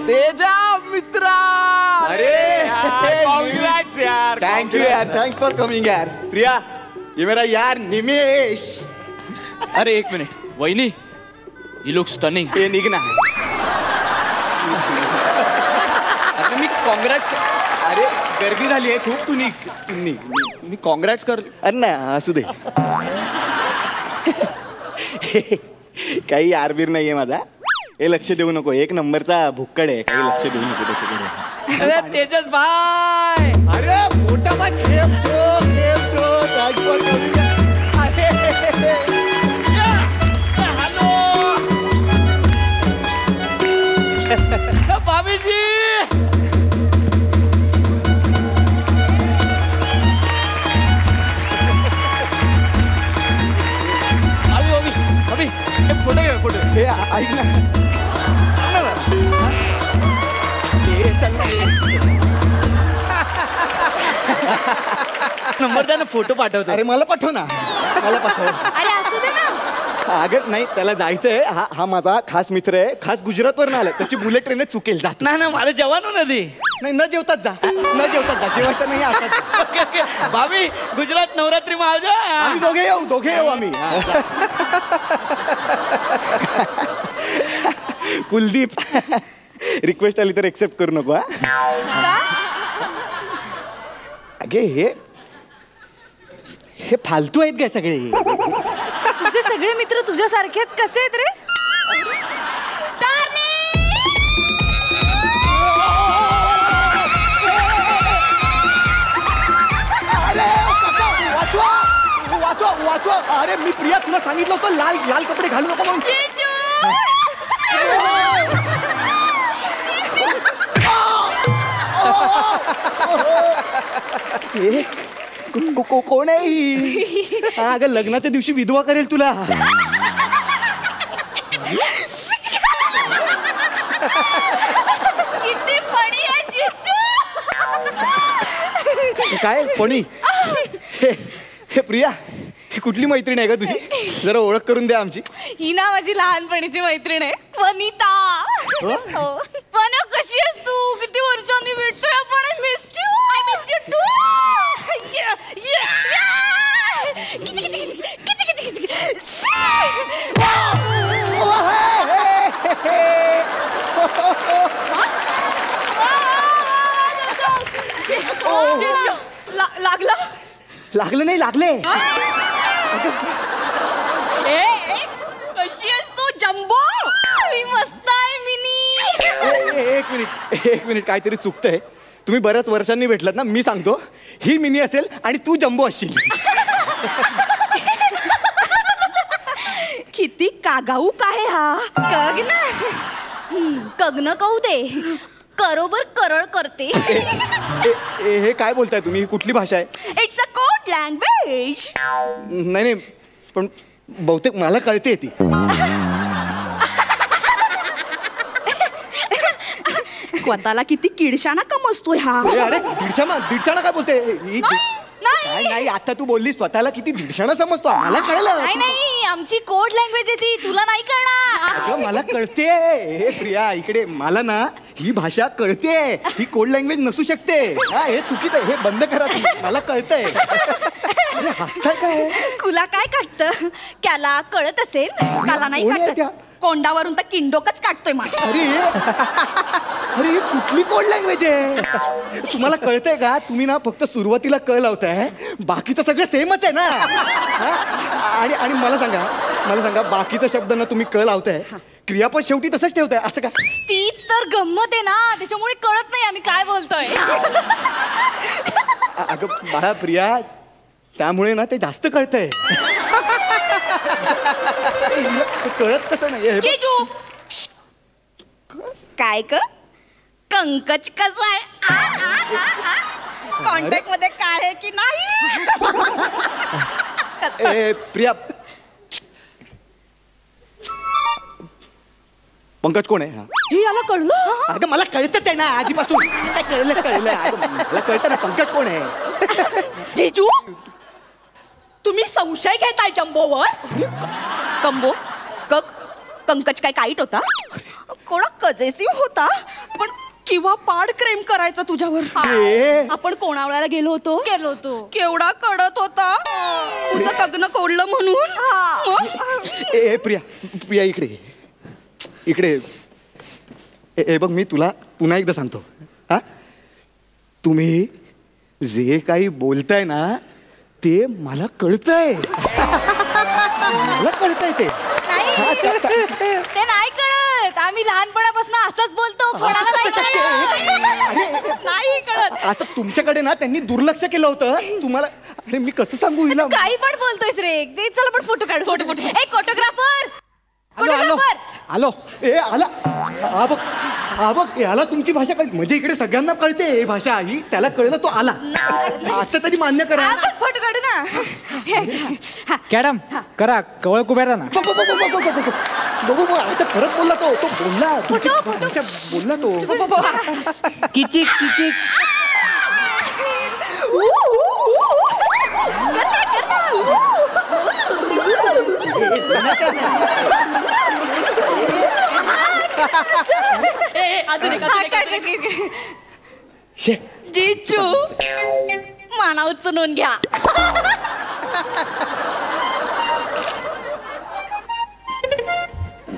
तेजा मित्रा, अरे कांग्रेट्स यार. थैंक यू यार, थैंक्स फॉर कमिंग यार. प्रिया, ये मेरा यार निमेश. अरे एक मिनिट वहिनी, ही लुक स्टनिंग. ये निघ ना. अरे मी काँग्रेट्स. अरे गर्दी झाली आहे खूप. तू निघ, तू निघ. मी काँग्रेट्स कर. अरे ना असू दे. काही यारबीर नाहीये माझा. हे लक्ष देऊ नको. एक नंबरचा भुक्कड आहे. काही लक्ष देऊ नको त्याच्याकडे. अरे तेजस भाई. अरे मोठा भाई, खेम छो, खेम छो. Thanks for coming. हॅलो भाभीजी. अभी एक फोटो घे. फोटो हे ऐक ना. नंबर द्या ना, फोटो पाठवतो. अरे मला पाठव ना, मला पाठव. अरे असू दे ना. अगं नाही, त्याला जायचंय. हा माझा खास मित्र आहे. खास गुजरातवरून आलाय. त्याची बुलेट ट्रेन चुकेल. जात नाही ना, मला जेवण हो ना ती. नाही, न जेवताच जा, न जेवताच जा. जेवायचं नाही असं. ओके ओके भाभी, गुजरात नवरात्री में आ जाओ. आम्ही दोघे येऊ आम्ही. कुलदीप, रिक्वेस्ट आली तर एक्सेप्ट करू नको. अगे हे फालतू आहेत काय सगळे? तुझे सगळे मित्र तुझ्यासारखेच कसे आहेत रे? वाचवा. अरे मी प्रिया तुला सांगितलं होतं लाल लाल कपडे घालू नको म्हणून. कोण आहे ही? अगं लग्नाच्या दिवशी विधवा करेल तुला. किती फणी आहे जिजू. काय फणी? हे प्रिया, ही कुठली मैत्रीण आहे का तुझी? जरा ओळख करून द्या आमची. ही ना माझी लहानपणीची मैत्रीण आहे, वनिता. वना कशी आहेस तू? किती वर्षांनी भेटतोय आपण. I miss you too. लागलं नाही, लागले. कशी आहेस तू जम्बो? मी मस्त आहे मिनी. एक मिनिट काहीतरी चुकतंय. तुम्ही बऱ्याच वर्षांनी भेटलात ना. मी सांगतो, ही मिनी असेल आणि तू जम्बो असशील. किती कागाऊ काय हा. कग ना, कग्न कहू दे. करोबर करळ करते. हे काय बोलताय तुम्ही? कुठली भाषा आहे? It's a code language. नाही पण बहुतेक मला कळते ती. स्वतःला किती किडशाना समजतोय हा. अरे दीडशाना काय बोलते? नाही, आता तू बोलली स्वतःला किती दीडशाना समजतो. मला कळलं. नाही, आमची कोड लँग्वेज आहे ती. तुला नाही कळणार. अगं मला कळते. हे प्रिया इकडे, मला ना ही भाषा कळते. ही कोड लँग्वेज नसू शकते. हे चुकीचं आहे. हे बंद करा. मला कळतंय. हसताय काय? तुला काय काटतं? त्याला कळत असेल, त्याला नाही काटत. कोंडावरून तर किंडोकच काटतोय मला. अरे ही कुठली कोड लँग्वेज आहे? तुम्हाला कळतंय का? तुम्ही ना फक्त सुरुवातीला क लावताय, बाकीचं सगळं सेमच आहे ना. आणि मला सांगा बाकीचा शब्द ना तुम्ही क लावताय, क्रियापद शेवटी तसंच ठेवताय असं का? तीच तर गंमत आहे ना. त्याच्यामुळे कळत नाही आम्ही काय बोलतोय. अगं बाळा प्रिया, त्यामुळे ना ते जास्त कळतंय. कळत कसं नाही? काय क कंकच कसं आहे? कॉन्टॅक्ट मध्ये काय आहे की नाही? प्रिया, पंकज कोण आहे? हे याला कळलं? अगं मला कळतच आहे ना आधीपासून. कळलं. मला कळतं ना पंकज कोण आहे. जेजू, तुम्ही संशय घेताय जंबोवर? कंबो कंकज काय काईट होता? कोणा कजेसिव होता? पण किंवा पाड क्रेम करायचा तुझ्यावर. आपण कोणावळ्याला गेलो होतो. केवढा कडत होता. तुझं कग्न कोडलं म्हणून. ए प्रिया इकडे ए बघ, मी तुला पुन्हा एकदा सांगतो. हा, तुम्ही जे काही बोलताय ना ते मला कळतंय. मला कळतंय ते नाही कळत. आम्ही लहानपणापासून असंच बोलतो. कोणाला नाही कळत. असं तुमच्याकडे ना त्यांनी दुर्लक्ष केलं होतं. तुम्हाला अरे मी कसं सांगू हिला? काही पण बोलतोयस रे. दे चल आपण फोटो काढू. फोटो ए फोटोग्राफर. आलो. ए आला. हा बघ याला तुमची भाषा कळली. म्हणजे इकडे सगळ्यांना कळते ही भाषा. ही त्याला कळलं, तो आला. आता तरी मान्य करा. फोटो काढू ना. मॅडम करा कवळ कुबेरा ना. बघू आता परत बोलला तो बोलला. भाषा बोलला तो. किचिक जीजू माना उचलून घ्या.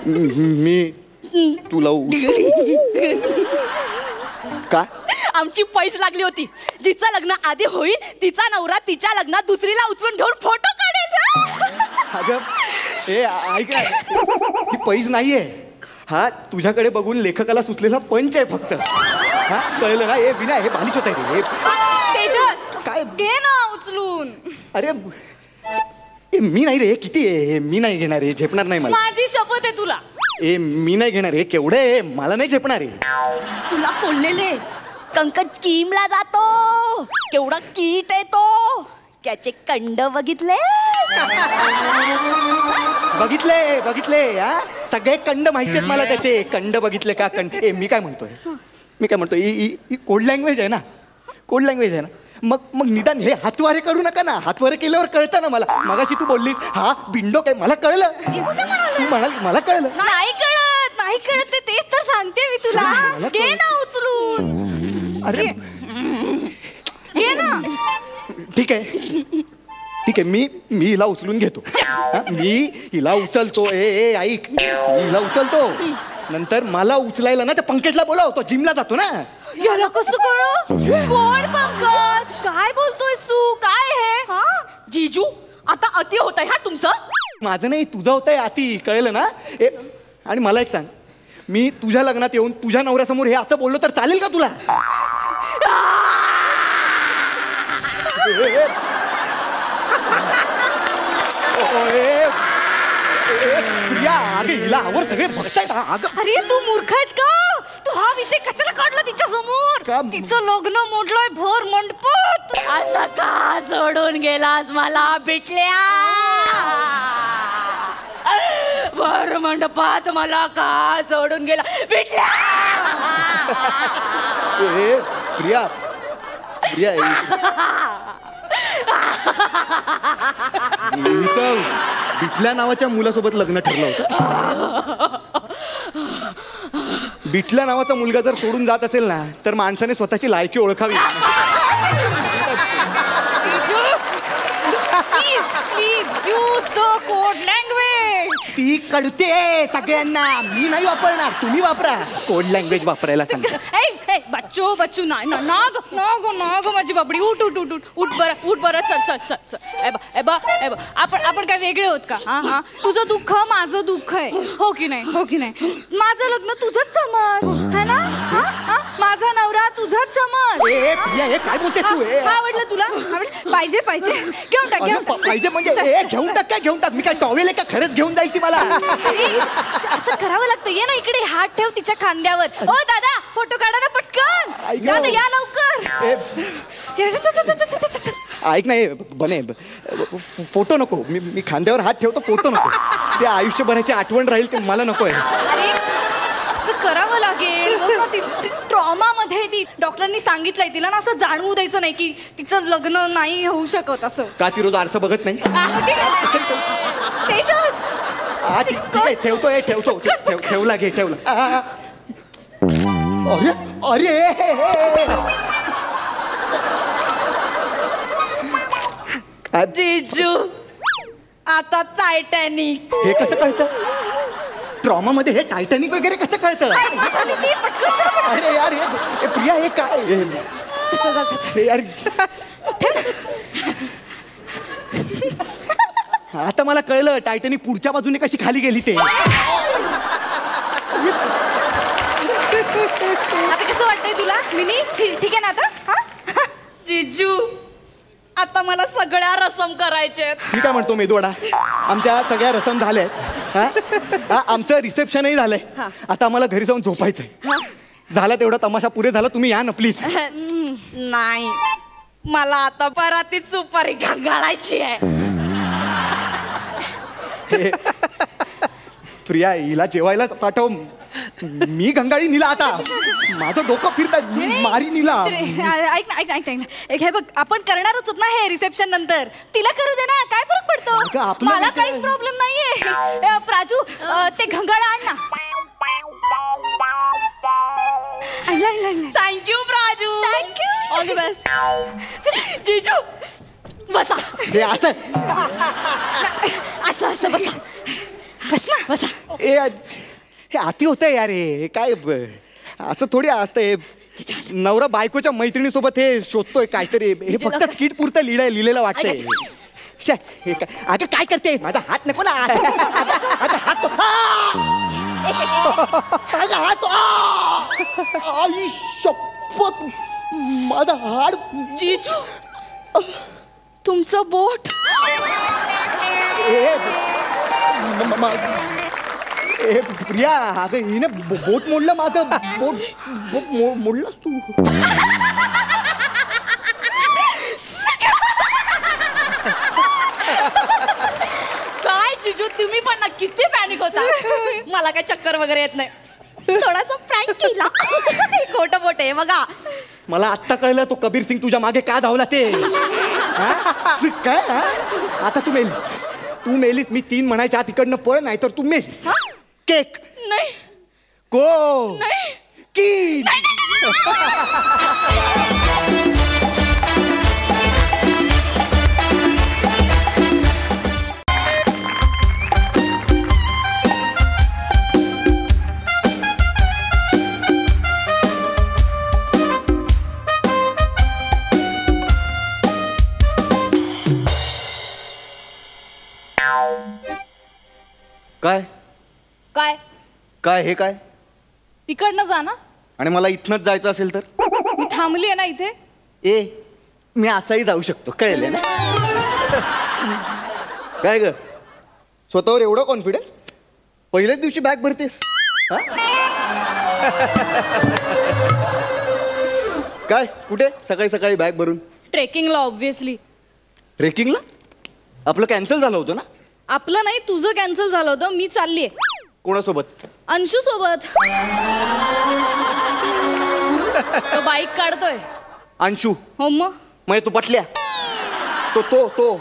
मी तुला का? आमची पैस लागली होती. जिचं लग्न आधी होईल तिचा नवरा तिच्या लग्नात दुसरीला उचलून घेऊन फोटो काढेल. अगं ए ऐक ना, ही पैस नाहीये. हा तुझ्याकडे बघून लेखकाला सुचलेला पंच आहे फक्त. हा कळलं ना? हे विना हे बालिश होत आहे. तेजस काय घे ना उचलून. अरे मी नाही रे. किती आहे? मी नाही घेणार आहे. झेपणार नाही मला. माझी शपथ आहे तुला. मी नाही घेणार आहे. केवढं आहे? मला नाही झेपणार आहे. तुला कोल्लेले कंकज किमला जातो. केवढा कीट आहे तो. त्याचे कंड बघितले? बघितले हा सगळे कंड माहिती आहेत मला. त्याचे कंड बघितले का? मी काय म्हणतोय ही कोड लँग्वेज आहे ना. मग निदान हे हातवारे करू नका ना. हातवारे केल्यावर कळतं ना मला. मगाशी तू बोललीस हा बिंडो काय, मला कळलं. तू म्हणाल मला कळलं. नाही कळत तेच तर सांगते मी तुला. घे ना उचलून. अरे घे ना. ठीक आहे मी हिला उचलून घेतो. मी हिला उचलतो. ए ऐक, मी हिला उचलतो. नंतर मला उचलायला ना त्या पंकजला बोलावतो. जिमला जातो ना. याला कसं कळलं? कोण पंकज? काय बोलतोयस तू? काय हे? जीजू आता अति होत आहे हा तुमचं. माझं नाही, तुझं होतंय अति. कळलं ना? आणि मला एक सांग, मी तुझ्या लग्नात येऊन तुझ्या नवऱ्यासमोर हे असं बोललो तर चालेल का तुला? हिला आवर सगळे बघतायत. अरे तू मूर्ख आहेस का? तू हा विषय कशाला काढला तिच्या समोर? तिचं लग्न मोडलंय भर मंडपात. असं का सोडून गेलास मला भेटल्या? भर मंडपात मला का सोडून गेला भेटल्या? प्रिया बिटल्या नावाच्या मुलासोबत लग्न ठरलं होतं. बिटल्या नावाचा मुलगा जर सोडून जात असेल ना तर माणसाने स्वतःची लायकी ओळखावी. Please use the code language. ती कळते सगळ्यांना. मी नाही वापरणार, तुम्ही वापरा. कोड लँग्वेज वापरायला सांगा. बच्चू नाग माझी बाबडी. उठ बरं चल. आपण काय वेगळे होत का? हा तुझं दुःख माझं दुःख आहे. हो की नाही? माझं लग्न तुझंच समज है ना. माझा नवरा तुझाच समज. काय बोलते तू? आवडलं तुला? पाहिजे घेऊन टाक. पाहिजे म्हणजे घेऊन टाक. मी काय टॉवेल आहे का? खरंच घेऊन जाईल ती मला. असं करावं लागतं. ये ना इकडे. हात ठेव तिच्या खांद्यावर. ओ दादा फोटो काढा ना पटकन. दादा या लवकर. ऐक नाही बने, फोटो नको. मी खांद्यावर हात ठेवतो. फोटो नको. ते आयुष्यभराची आठवण राहील. ते मला नको आहे. असं करावं लागेल. ट्रॉमा मध्ये ती डॉक्टरांनी सांगितलंय तिला ना असं जाणवू द्यायचं नाही की तिचं लग्न नाही होऊ शकत असं. का ती रोज आरसा बघत नाही? तेजस ठीक आहे, ठेवतो ठेवला घे ठेवला. अरे अरे जीजू आता टायटॅनिक. हे कसं कळतं? ट्रॉमा मध्ये हे टायटॅनिक वगैरे कसं कळतं? अरे यार हे प्रिया हे काय हे यार. आता मला कळलं टायटॅनिक पुढच्या बाजूने कशी खाली गेली ते. आता कसं वाटतंय तुला मिनी? ठीक आहे ना आता? जीजू आता मला सगळ्या रसम करायच्या आहेत. मी काय म्हणतो मेदूवडा, आमच्या सगळ्या रसम झाल्यात. आमचं रिसेप्शनही झालंय. आता आम्हाला घरी जाऊन झोपायचंय. झाला तेवढा तमाशा पुरे झाला. तुम्ही या ना प्लीज. नाही मला आता परातीत सुपारी घालायची आहे. प्रिया हिला जेवायला पाठव. मी गंगाळी नीला आता. माझं डोकं फिरतात. मी मारी नीला. ऐक हे बघ आपण करणारच होत ना हे रिसेप्शन नंतर. तिला करू दे ना, काय फरक पडतो? मला काहीच प्रॉब्लेम नाहीये. प्राजू ते घंगाळ आण ना. Thank you Praju. Thank you. All the best. जीजू बसा. हे असं असं बसा. बस ना बसा. हे अति होतंय यार. हे काय असं थोडी असतंय. नवरा बायकोच्या मैत्रिणीसोबत हे शोधतोय काहीतरी. हे फक्त स्किट पुरतं लिहिलेलं वाटतंय. अगं काय करते? माझा हात नको ना. हात आई शपथ माझा हाड. जीजू तुमचं बोट. प्रिया अगं हिने बोट मोडलं माझं. बोट मोडलंस तू. काय जीजू तुम्ही पण ना किती पॅनिक होता. मला काय चक्कर वगैरे येत नाही. थोडासा प्रँक केला. खोटं बोट आहे बघा. मला आत्ता कळलं तो कबीर सिंग तुझ्या मागे का धावला ते. काय आता तू मेलीस. मी 3 म्हणायच्या तिकडनं पळ, नाही तर तू मेलीस. केक नाही. को नाही की काय काय काय हे काय? तिकडनं जा ना. आणि मला इथनच जायचं असेल तर? मी थांबली आहे ना इथे. मी असाही जाऊ शकतो, कळलं ना? काय ग स्वतःवर एवढा कॉन्फिडन्स? पहिल्याच दिवशी बॅग भरतेस? काय कुठे सकाळी सकाळी बॅग भरून? ट्रेकिंगला ऑब्व्हियसली. ट्रेकिंगला? आपलं कॅन्सल झालं होतं ना? आपलं नाही तुझं कॅन्सल झालं होतं. मी चाललीये. कोणासोबत? अंशू सोबत. तो बाईक काढतोय. अंशू? हो मग म्हणजे तू पटल्या? तो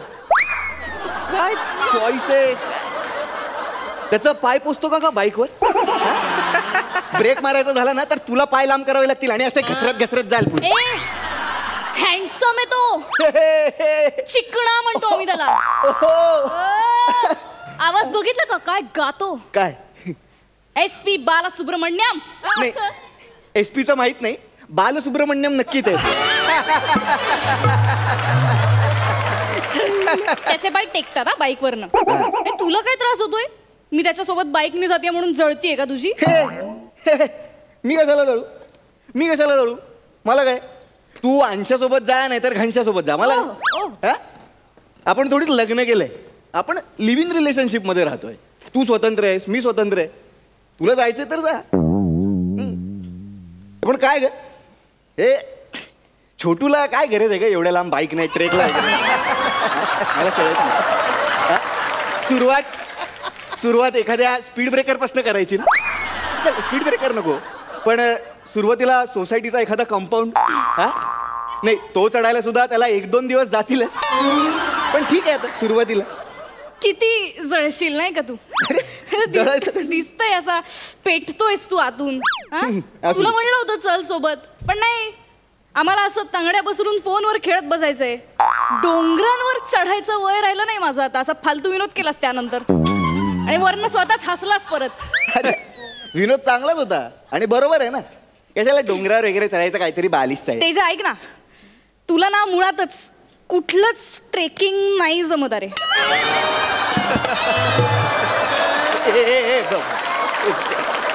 काय चॉईस आहे? त्याचा पाय पोचतो का बाईकवर? ब्रेक मारायचा झाला ना तर तुला पाय लांब करावे लागतील आणि असे घसरत जाईल पुढे. हँडसम आहे तो. चिकणा म्हणतो मी त्याला. आवाज बघितला का काय गातो? काय? SP बालसुब्रमण्यम. नाही SP चं माहित नाही, बालसुब्रमण्यम नक्कीच आहे. त्याचे पाय टेकतात ना बाईक वरनं. तुला काय त्रास होतोय? मी त्याच्यासोबत बाईकने जाते म्हणून जळतीये का तुझी? मी कशाला जळू? मला काय? तू अंशासोबत जा नाही तर घनशासोबत जा. मला आपण थोडीच लग्न केलंय. आपण लिव्ह इन रिलेशनशिप मध्ये राहतोय. तू स्वतंत्र आहेस, मी स्वतंत्र आहे. तुला जायचंय तर जा. पण काय ग हे छोटूला काय गरज आहे का एवढ्या लांब बाईक नाही ट्रेकला? मला कळत नाही. सुरुवात एखाद्या स्पीड ब्रेकर पासून करायची ना. चल स्पीड ब्रेकर नको, पण सुरुवातीला सोसायटीचा एखादा कंपाऊंड हा नाही तो चढायला सुद्धा त्याला 1-2 दिवस जातीलच, पण ठीक आहे आता सुरुवातीला. किती जळशील नाही का तू? दिसतंय असा पेटतोयस तू आतून. हा? असू तुला दे. म्हणलं होतं चल सोबत, पण नाही. आम्हाला असं तंगड्या बसरून फोनवर खेळत बसायचंय. डोंगरांवर चढायचं वय राहिलं नाही माझं आता. असा फालतू विनोद केलास त्यानंतर, आणि वरनं स्वतःच हसलास परत. अरे, विनोद चांगलाच होता आणि बरोबर आहे ना. कशाला डोंगरावर वगैरे चढायचं, काहीतरी बालिश आहे. तेजा ऐक ना, तुला ना मुळातच कुठलंच ट्रेकिंग नाही जमत. अरे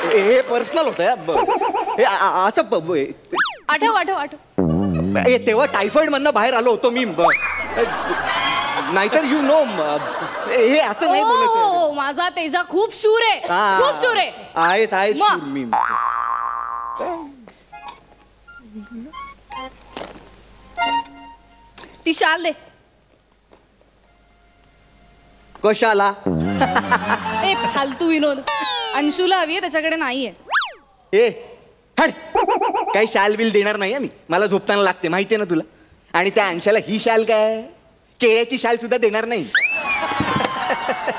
हे पर्सनल होतं असं आठव आठव आठव. तेव्हा टायफॉइड मधनं बाहेर आलो होतो मी. नाहीतर यू नो हे असं नाही बोलायचं. हो, माझा तेजा खूप शूर आहे, खूप शूर आहे. आहेच मग. मी ती शाल दे. कशाला? ए फालतू विनोद. अंशूला हवी आहे, त्याच्याकडे नाहीये. ए हट, काही शाल बिल देणार नाही मी. मला झोपताना लागते माहितीये ना तुला. आणि त्या अंशाला ही शाल काय, केळ्याची शाल सुद्धा देणार नाही.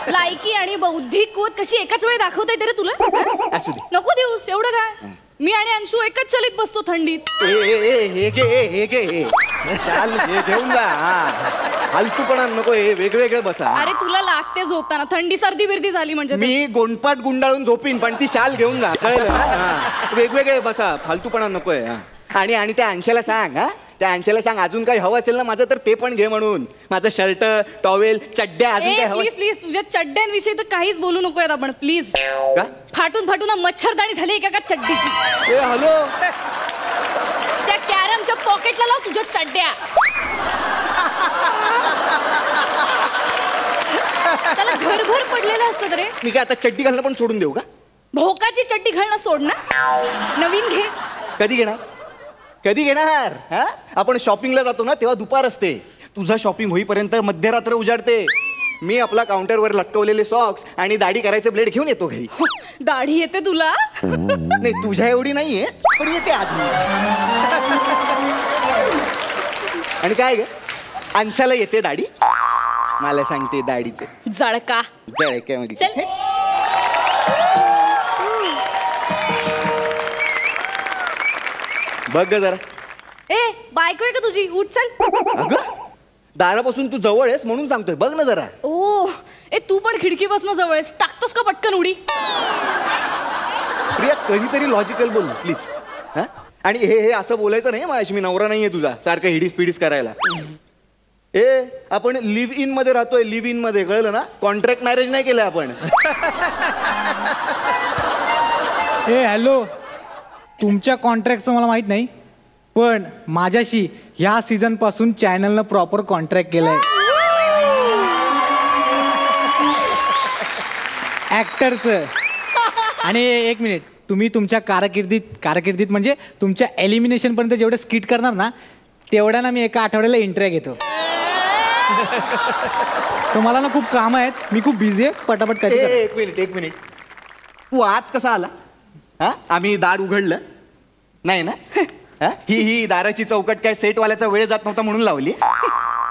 लायकी आणि बौद्धिक कुवत कशी एकाच वेळी दाखवता येते रे तुला? हा? असू दे. नको देऊस एवढं काय. मी आणि अंशू एकच चलीत बसतो थंडीत. हे घे शाल घेऊन जा. फालतूपणा नको, हे वेगवेगळं बसा. अरे तुला लागते झोपताना, थंडी सर्दी बिर्दी झाली म्हणजे. मी गोंडपाट गुंडाळून झोपीन, पण ती शाल घेऊन जा, कळलं ना? वेगवेगळे बसा, फालतूपणा नकोय. आणि त्या अंशाला सांग, त्या अंशाला सांग अजून काही हवं असेल ना माझं तर ते पण घे म्हणून. माझं शर्ट, टॉवेल, चड्ड्या अजून काय हवं. प्लीज प्लीज, तुझ्या चड्ड्यांविषयी तर काहीच बोलू नकोय आपण प्लीज. का? फाटून फाटून मच्छरदाणी झाली एका चड्डीची. ए हॅलो, त्या कॅरमच्या पॉकेटला लाव तुझ्या चड्ड्या. त्याला घरभर पडलेलं असतं रे. मी काय आता चड्डी घालणं पण सोडून देऊ का? भोकाची चड्डी घालणं सोड ना, नवीन घे. कधी घेणार? कधी घेणार? हा, आपण शॉपिंगला जातो ना तेव्हा दुपार असते. तुझा शॉपिंग होईपर्यंत मध्यरात्र उजाडते. मी आपला काउंटरवर लटकवलेले सॉक्स आणि दाढी करायचे ब्लेड घेऊन येतो घरी. दाढी येते तुला? नाही तुझ्या एवढी नाहीये, पण येते आज. आणि काय ग, अंशाला येते दाढी, मला सांगते दाढीचे जळका. जळके मग. चल. बघ ग जरा. ए बायको आहे का तुझी? उठ चल. अगं दारापासून तू जवळ आहेस म्हणून सांगतोय, बघ ना जरा. ओ ए, तू पण खिडकीपासून जवळ आहेस, टाकतोस का पटकन उडी? प्रिया कधीतरी लॉजिकल बोल प्लीज. हा, आणि हे असं बोलायचं नाही माझ्याशी. मी नवरा नाहीये तुझा सारखं हिडीस पिडीस करायला. ए आपण लिव्ह इन मध्ये राहतोय, लिव्ह इन मध्ये, कळलं ना? कॉन्ट्रॅक्ट मॅरेज नाही केलं आपण. ए हॅलो, तुमच्या कॉन्ट्रॅक्टचं मला माहित नाही, पण माझ्याशी ह्या सीझन पासून चॅनलनं प्रॉपर कॉन्ट्रॅक्ट केलंय. ऍक्टरचं. आणि एक मिनिट, तुम्ही तुमच्या कारकिर्दीत म्हणजे तुमच्या एलिमिनेशन पर्यंत जेवढे स्किट करणार ना तेवढ्या ना मी एका आठवड्याला एंट्री घेतो. तुम्हाला ना खूप कामं आहेत, मी खूप बिझी आहे, पटापट कधी. एक मिनिट, तू आत कसा आला? हा, आम्ही दार उघडलं नाही ना? ही दाराची चौकट काय सेटवाल्याचा वेळ जात नव्हता म्हणून लावली?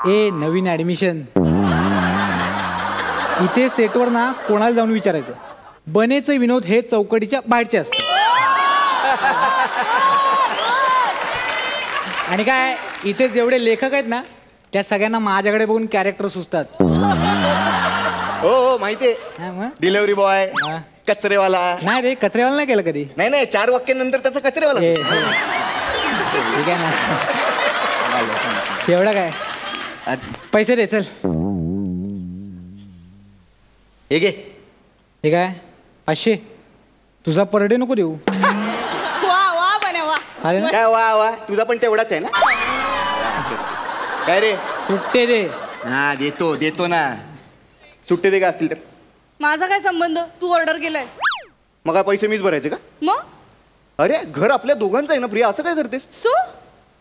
ए नवीन ऍडमिशन, इथे सेटवर ना कोणाला जाऊन विचारायचं, बनेचे विनोद हे चौकटीच्या बाहेरचे असते. आणि काय इथे जेवढे लेखक आहेत ना त्या सगळ्यांना माझ्याकडे बघून कॅरेक्टर सुचतात. हो माहितीये, हा, मग? डिलेव्हरी बॉय, हा. कचरेवाला. नाही रे, कचरेवाला नाही केलं कधी. नाही 4 वाक्यानंतर त्याचा कचरेवाला. ए, ठीक आहे ना, एवढं काय, पैसे दे चल. हे घे. हे काय 500, तुझा पर डे नको देऊ. वा वा बन्या वा. अरे ना, काय वा, तुझा पण तेवढाच आहे ना? काय रे? सुट्टे दे. हा देतो ना. सुट्टे दे का असतील तर. माझा काय संबंध? तू ऑर्डर केलाय. मग काय पैसे मीच भरायचे का? मग अरे घर आपल्या दोघांचं आहे ना प्रिया, असं काय करतेस?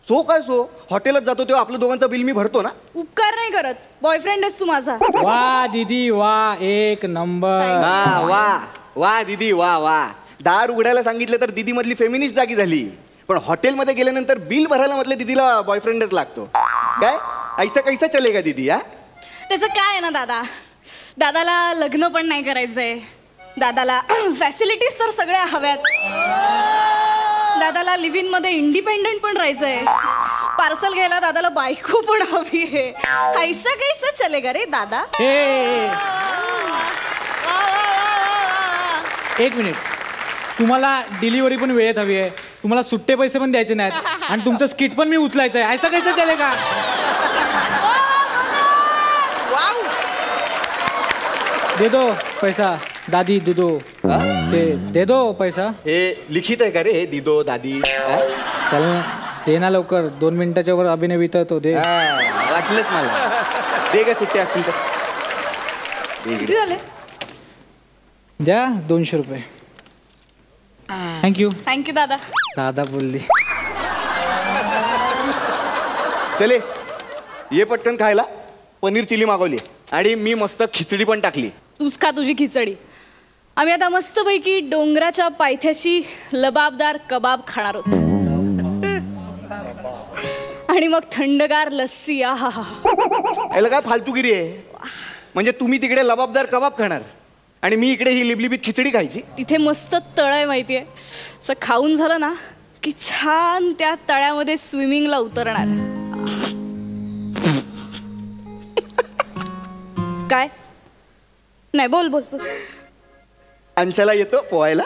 सो काय सो? हॉटेलात जातो तेव्हा आपलं दोघांचं बिल मी भरतो ना. उपकार नाही करत, बॉयफ्रेंड आहेस तू माझा. वा दीदी वा, एक नंबर. हा वा दीदी वा. दार उघडायला सांगितलं तर दीदी मधली फेमिनिस्ट जागी झाली, पण हॉटेलमध्ये गेल्यानंतर बिल भरायला म्हटलं दीदीला बॉयफ्रेंडच लागतो. काय ऐसा कैसा चलेगा दीदी? हा त्याचं काय आहे ना दादा, दादाला लग्न पण नाही करायचंय, दादाला फॅसिलिटीज तर सगळ्या हव्यात, दादाला लिव्ह इन मध्ये इंडिपेंडेंट पण राहायचंय, पार्सल घ्यायला दादाला बायको पण हवी आहे. ऐसा कैसा चलेगा रे दादा? एक मिनिट, तुम्हाला डिलिव्हरी पण वेळेत हवी आहे, तुम्हाला सुट्टे पैसे पण द्यायचे नाहीत, आणि तुमचं स्किट पण मी उचलायचं आहे. ऐसा कैसा चलेगा? दे दो पैसा दादी, दे दो. ते दे दो पैसा. हे लिखित आहे का रे हे दिदो दादी? चल दे ना लवकर, 2 मिनिटाच्या वर अभिनय वितळतो. दे. वाटलंच मला. दे का सुट्टे असतील तर. किती झाले? द्या 200 रुपये. थँक्यू. थँक्यू दादा. दादा बोलली. चले ये पटकन खायला. पनीर चिली मागवली आणि मी मस्त खिचडी पण टाकली. तूच खा तुझी खिचडी. आम्ही आता मस्तपैकी डोंगराच्या पायथ्याशी लबाबदार कबाब खाणार आहोत, आणि मग थंडगार लस्सी. आहा हा. याला काय फालतूगिरी आहे? म्हणजे तुम्ही तिकडे लबाबदार कबाब खाणार आणि मी इकडे ही लिबलिबीत खिचडी खायची? तिथे मस्त तळ आहे माहितीये, असं खाऊन झालं ना की छान त्या तळ्यामध्ये स्विमिंगला उतरणार. काय नाही, बोल बोल बोल. अंशाला येतो पोहायला?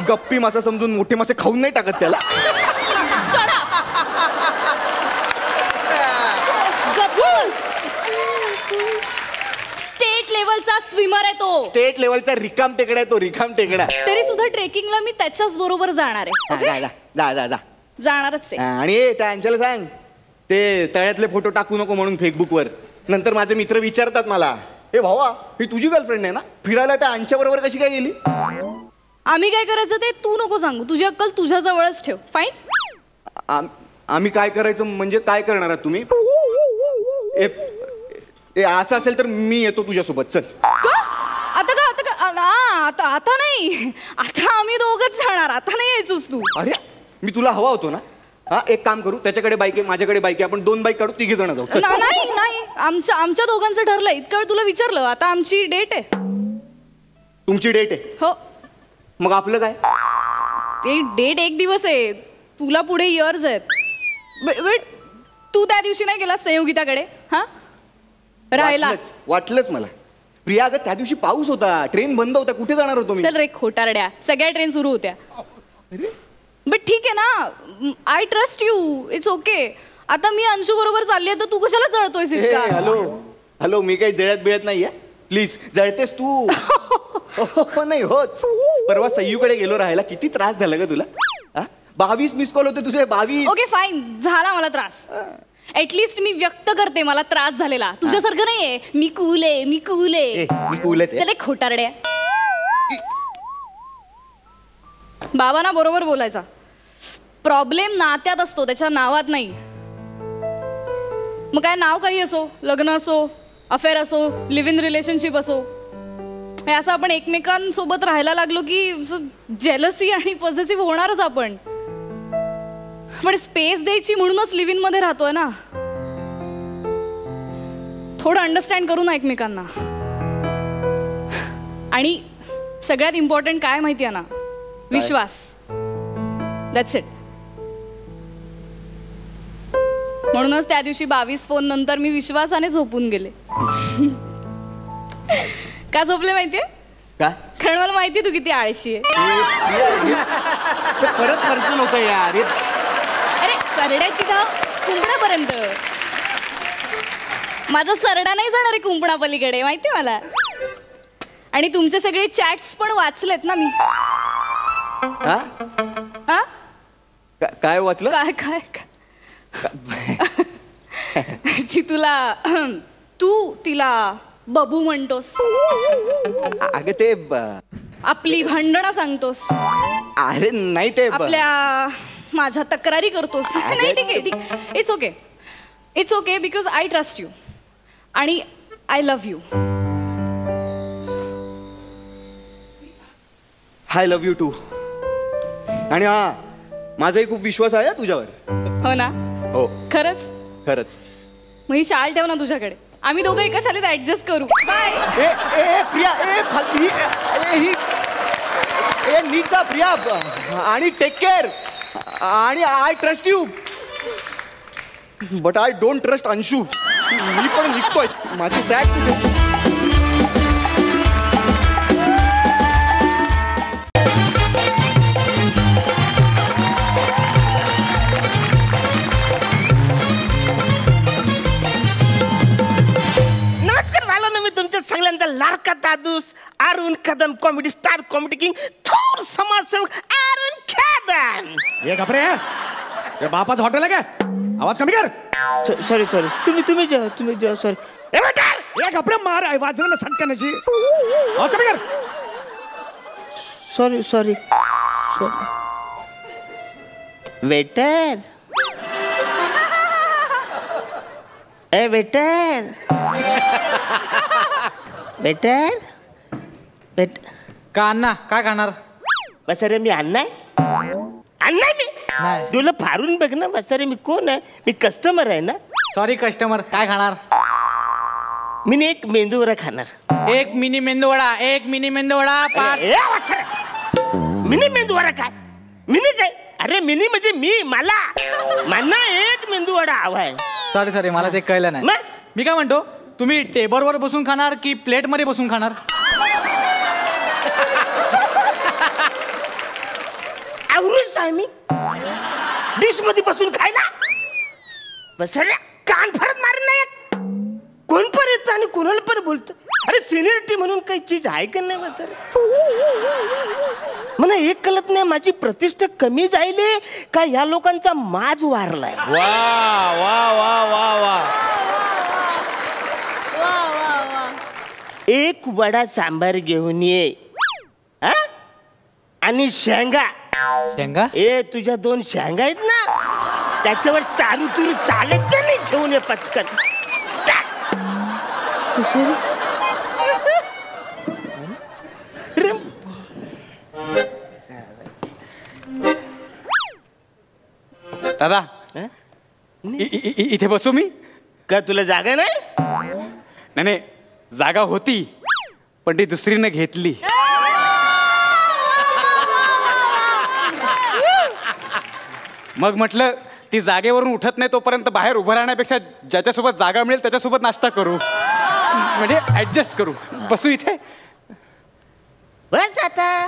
गप्पी मासा समजून मोठे मासे खाऊन नाही टाकत त्याला? स्टेट लेवलचा स्विमर आहे तो. स्टेट लेवलचा रिकाम टेकडा आहे तो, रिकाम टेकडा. तरी सुद्धा ट्रेकिंगला मी त्याच्याच बरोबर जाणार आहे. जा जा जा जा जा. जाणारच आहे. आणि त्या अंशाला सांग ते तळ्यातले फोटो टाकू नको म्हणून फेसबुकवर. नंतर माझे मित्र विचारतात मला, ए भावा ही तुझी गर्लफ्रेंड आहे ना, फिरायला त्या अंशा बरोबर कशी काय गेली? आम्ही काय करायचं ते तू नको सांगू, तुझी अक्कल तुझ्या जवळच ठेव. फाईन. आम्ही काय करायचं म्हणजे काय करणार आहात तुम्ही? असं असेल तर मी येतो तुझ्यासोबत. चल. आता का आता का आता आता नाही, आता आम्ही दोघच जाणार. आता नाही यायचोस तू. अरे मी तुला हवा होतो ना. हा एक काम करू, त्याच्याकडे बाईक आहे माझ्याकडे बाईक आहे, आपण 2 बाईक काढू, 3 जण जाऊ. नाही नाही, आमच्या दोघांचं ठरलंय. इतका वेळ तुला विचारलं, आता आमची डेट आहे. तुमची डेट आहे? हो. मग आपलं काय? ते डेट 1 दिवस आहे, तुला पुढे इयर्स आहेत. बट तू त्या दिवशी नाही गेला संयोगिताकडे? हा राहिला. वाटलंच मला. प्रिया अगं त्या दिवशी पाऊस होता, ट्रेन बंद होता, कुठे जाणार होतो मी? चल रे खोटारड्या, सगळ्या ट्रेन सुरू होत्या. बट ठीक आहे ना, I trust you, it's okay. आता मी अंशू बरोबर चालली, तर तू कशाला जळतोयस इतका? हॅलो हॅलो, मी काही जळत बिळत नाहीये, प्लीज. जळतेस तू. नाही होच. परवा सय्यूकडे गेलो राहायला, किती त्रास झाला ग तुला? 22 मिस कॉल होते तुझे, 22. ओके फाईन, झाला मला त्रास. ऍटलीस्ट मी व्यक्त करते मला त्रास झालेला. तुझ्यासारखं नाहीये मी कूल आहे, मी कूल आहे. मी कूलच आहे. चल खोटारड्या. बाबांना बरोबर बोलायचा. प्रॉब्लेम नात्यात असतो, त्याच्या नावात नाही. मग काय नाव काही असो, लग्न असो, अफेअर असो, लिव्ह इन रिलेशनशिप असो, हे असं आपण एकमेकांसोबत राहायला लागलो की जेलसी आणि पॉझिटिव्ह होणारच आपण. पण स्पेस द्यायची म्हणूनच लिव्ह इन मध्ये राहतोय ना. थोडं अंडरस्टँड करू ना एकमेकांना. आणि सगळ्यात इम्पॉर्टंट काय माहिती आहे ना, विश्वास. That's it. म्हणूनच त्या दिवशी 22 फोन नंतर मी विश्वासाने झोपून गेले. का झोपले माहितीये? का? कारण मला माहिती तू किती आळशी आहे. परत खर्च नव्हतं यार. अरे सरड्याची धाव कुंपणापर्यंत. माझा सरडा नाही जाणार आहे कुंपणा पलीकडे, माहितीये मला. आणि तुमचे सगळे चॅट्स पण वाचलेत ना मी. काय वाचलं? काय काय ती तुला तू तिला बबू म्हणतोस. अगं ते आपली भांडणं सांगतोस. अरे नाही ते आपल्या माझ्या तक्रारी करतोस. नाही ठीक आहे, ठीक. It's okay, it's okay, because I trust you आणि I love you. I love you too. आणि हा माझाही खूप विश्वास आहे तुझ्यावर. हो ना? हो खरंच? खरंच. मग ही शाल ठेव ना तुझ्याकडे. आम्ही दोघं एका शाळेत ऍडजस्ट करू. बाय. ए ए प्रिया ए नीचा प्रिया. आणि टेक केअर. आणि I trust you but I don't trust Anshu. मी पण निघतोय. माझी सॅक कुठे? सगळ्यांचा लाडका दादूस Arun Kadam comedy star comedy king थोर समाजसेवक अरुण कदम. ये घाबरे हे बापाचं हॉटेल आहे काय? आवाज कमी कर. सॉरी तुम्ही जेव्हा सॉरी. ये घाबरे मार आहे वाजव ना सटकण्याची. आवाज कमी कर. Sorry waiter. ए वेटर. बेटर का अण्णा काय खाणार? बसारे मी अन्नाय मी नाही. तुला फारून बघ ना बसारे मी कोण आहे? मी कस्टमर आहे ना. Sorry customer. काय खाणार? मी एक मेंदूवडा खाणार. एक मिनी मेंदूवडा. एक मिनी मेंदूवडा. मिनी मेंदूवडा काय? मिनी काय? अरे मिनी म्हणजे मला एक मेंदूवडा हवा आहे. सॉरी मला ते कळलं नाही. मी काय म्हणतो, तुम्ही टेबलवर बसून खाणार की प्लेट मध्ये बसून खाणार? आवरूच आहे मी डिश मध्ये बसून खायला. बसऱ्या कान फरत मारत नाही. कोण पण येतं आणि कोणाला पण बोलतं. अरे सिनियरिटी म्हणून काही चीज आहे का नाही? बसऱ्या मला एक कळत नाही, माझी प्रतिष्ठा कमी जायले का या लोकांचा माज वारलाय? वा वा वा वा वा. एक वडा सांबार घेऊन ये. हा? आणि शेंगा. शेंगा? ए तुझ्या 2 शेंगा आहेत ना, त्याच्यावर तारू तुरू चालत नाही. घेऊन ये पटकन. दादा इथे बसू मी? का तुला जागा नाही? नाही जागा होती पण ती दुसरीनं घेतली. मग म्हटलं ती जागेवरून उठत नाही तोपर्यंत बाहेर उभं राहण्यापेक्षा ज्याच्यासोबत जागा मिळेल त्याच्यासोबत नाश्ता करू, म्हणजे ऍडजस्ट करू. बसू इथे. बस आता.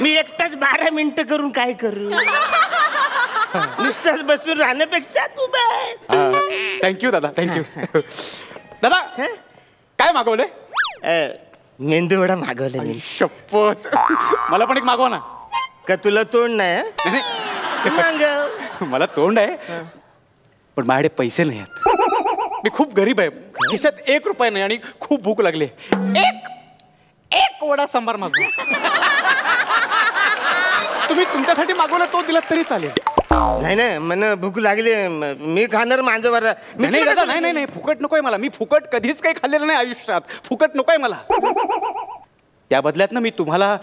मी एकटाच 12 मिनिटं करून काय करू? नुसताच बसून राहण्यापेक्षा तू बस. थँक्यू दादा, थँक्यू. दादा काय मागवले? मेंदूवडा मागवले मी. शपथ. मला पण एक मागवा ना. का तुला तोंड नाही? मला तोंड आहे पण माझ्याकडे पैसे नाही आहेत. मी खूप गरीब आहे. खिशात 1 रुपया नाही आणि खूप भूक लागली. एक वडा सांबार मागवा. तुम्ही तुमच्यासाठी मागवला तो दिला तरी चालेल. नाही मला भूक लागली. मी खाणार माझं बरं. नाही दादा, नाही फुकट नकोय मला. मी फुकट कधीच काही खाल्लेलं नाही आयुष्यात. फुकट नकोय मला. त्या बदल्यात ना मी तुम्हाला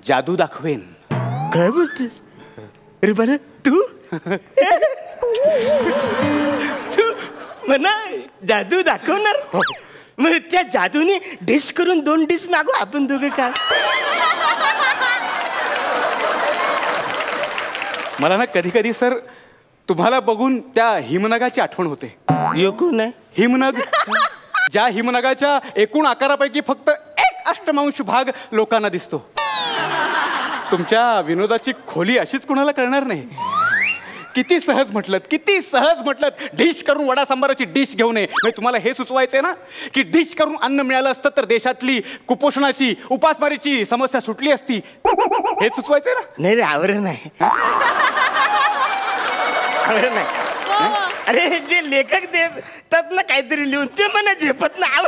जादू दाखवेन. काय बोलतेस? अरे बरं तू म्हणा जादू दाखवणार? मग त्या जादूने डिश करून 2 डिश मागू आपण दोघे का? मला ना कधी कधी सर तुम्हाला बघून त्या हिमनगाची आठवण होते. योकू नाही हिमनग. ज्या हिमनगाच्या एकूण आकारापैकी फक्त 1/8 भाग लोकांना दिसतो. तुमच्या विनोदाची खोली अशीच कुणाला कळणार नाही. किती सहज म्हटलं डिश करून वडा सांबाराची डिश घेऊन ये. तुम्हाला हे सुचवायचंय ना की डिश करून अन्न मिळालं असतं तर देशातली कुपोषणाची उपासमारीची समस्या सुटली असती. हे सुचवायचंय ना? नाही रे आवडत नाही. अरे जे लेखक देतात ना काहीतरी लिहून ते मला झेपत नाही.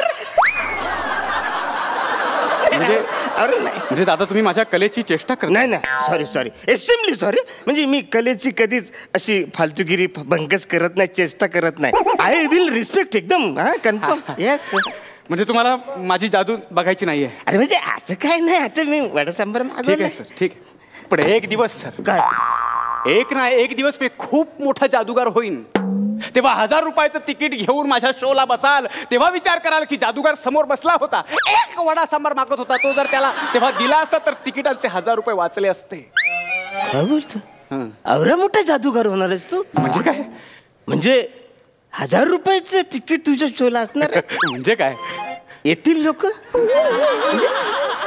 म्हणजे दादा तुम्ही माझ्या कलेची चेष्टा करता? नाही सॉरी एक्स्ट्रीमली सॉरी. म्हणजे मी कलेची कधीच अशी फालतूगिरी भंगच करत नाही, चेष्टा करत नाही. आय विल रिस्पेक्ट एकदम कन्फर्म. येस म्हणजे तुम्हाला माझी जादू बघायची नाहीये? अरे म्हणजे असं काय नाही, आता मी वडा सांबार ठीक मागवलं. आहे सर, ठीक आहे. पण एक दिवस सर, काय एक नाही एक दिवस मी खूप मोठा जादूगार होईन. तेव्हा 1000 रुपयाचं तिकीट घेऊन माझ्या शोला बसाल, तेव्हा विचार कराल की जादूगार समोर बसला होता, एक वडा सांबार मागत होता, तो जर त्याला तेव्हा दिला असता तर तिकिटांचे 1000 रुपये वाचले असते. काय बोलतो? एवढा मोठा जादूगार होणार आहेस तू? म्हणजे काय? म्हणजे 1000 रुपयाचं तिकीट तुझ्या शोला असणार आहे? म्हणजे काय? येतील लोक?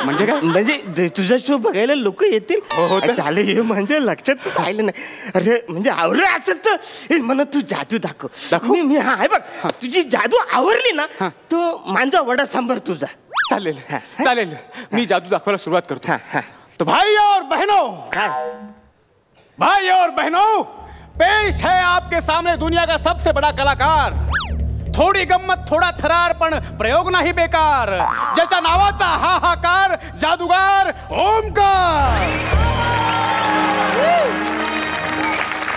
म्हणजे काय? म्हणजे तुझा शो बघायला लोक येतील? हो तर. चालेल, हे म्हणजे लक्षात राहिलं नाही. अरे म्हणजे आवडलं असेल तर हे म्हणा तू जादू दाखव. दाखवू? मी हा बघ, तुझी जादू आवडली ना तो माझा वडा सांबार तुझा. चालेल चालेल, मी जादू दाखवायला सुरुवात करतो. हा, हा. तो भाई और बहनों, काय? भाई और बहनों, पेश है आपके सामने दुनिया का सबसे बड़ा कलाकार. थोडी गंमत थोडा थरार पण प्रयोग नाही बेकार, ज्याच्या नावाचा हाहाकार जादूगार ओमकार.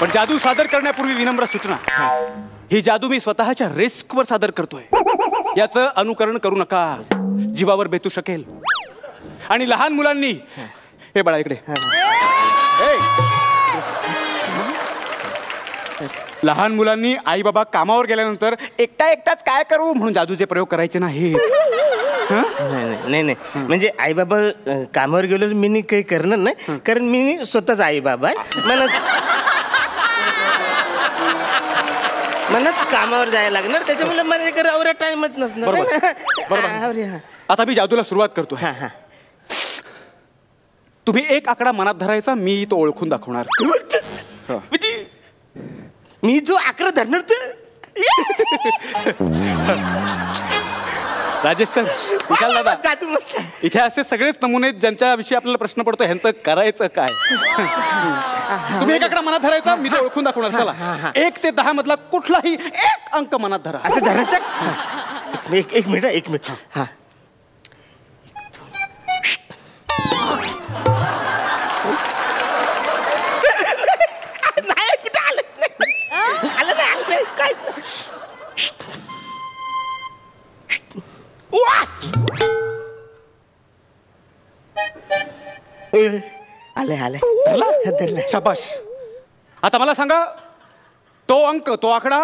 पण जादू सादर करण्यापूर्वी विनम्र सूचना, ही जादू मी स्वतःच्या रिस्कवर सादर करतोय. याचं अनुकरण करू नका, जीवावर बेतू शकेल. आणि लहान मुलांनी, हे बाळा इकडे, ए, लहान मुलांनी आई बाबा कामावर गेल्यानंतर एकटाच काय करू म्हणून जादूचे प्रयोग करायचे नाही. नाही नाही, म्हणजे आई बाबा कामावर गेलो मी काही करणार नाही, कारण मी स्वतःच आई बाबा आहे. मलाच कामावर जायला लागणार, त्याच्यामुळे मला करावर टाइमच नसणार. बरोबर. आता मी जादूला सुरुवात करतो. तुम्ही एक आकडा मनात धरायचा, मी तो ओळखून दाखवणार. म्हणजे मी जो आकडा धरणार तर राजेश सर, विशाल दादा, जादू मस्त आहे. इथे असे सगळेच नमुने ज्यांच्याविषयी आपल्याला प्रश्न पडतो, ह्यांचं करायचं काय? तुम्ही एक आकडा मनात धरायचा, मी तो ओळखून दाखवणार. चला, 1 ते 10 मधला कुठलाही एक अंक मनात धरा. असं धरायचं? एक मिनिट. हा, नाही कुठं आलं नाही काय. आलंय धरला. शाबाश. आता मला सांगा, तो अंक, तो आकडा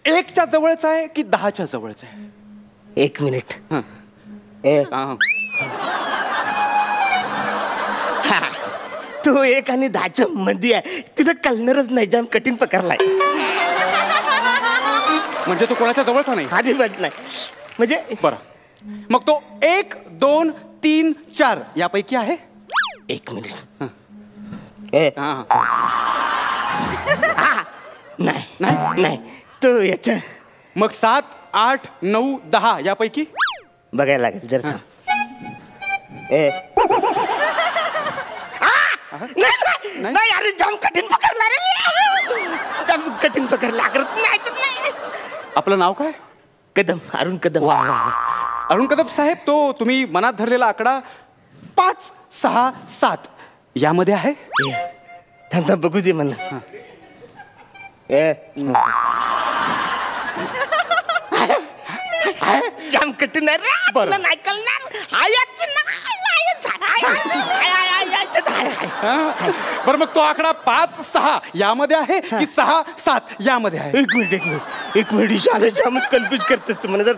1च्या जवळचा आहे की 10च्या जवळचा आहे? 1 मिनिट. तो 1 आणि 10च्या मध्ये आहे. तुला कळणारच नाही, जाम कठीण पकडलाय. म्हणजे तो कोणाच्या जवळचा नाही? अजिबात नाही. म्हणजे बरं, मग तो 1, 2, 3, 4 यापैकी आहे? 1 मिनिट. नाही. नाही तो याच्या मग 7, 8, 9, 10 यापैकी? बघायला लागेल जर. नाही अरे, जाम कठीण पकडला रे मी. जाम कठीण पकडला. नाही. आपलं नाव काय? कदम, अरुण कदम. अरुण कदम साहेब, तो तुम्ही मनात धरलेला आकडा 5, 6, 7 यामध्ये आहे? थांब बघू दे मला. जाम कठीण आहे रे. बरं. नाही कळणार. बरं, मग तो आकडा 5, 6 यामध्ये आहे की 6, 7 यामध्ये आहे? एक मिनिट शाळे जाम कन्फ्युज करतेस तू मला जर.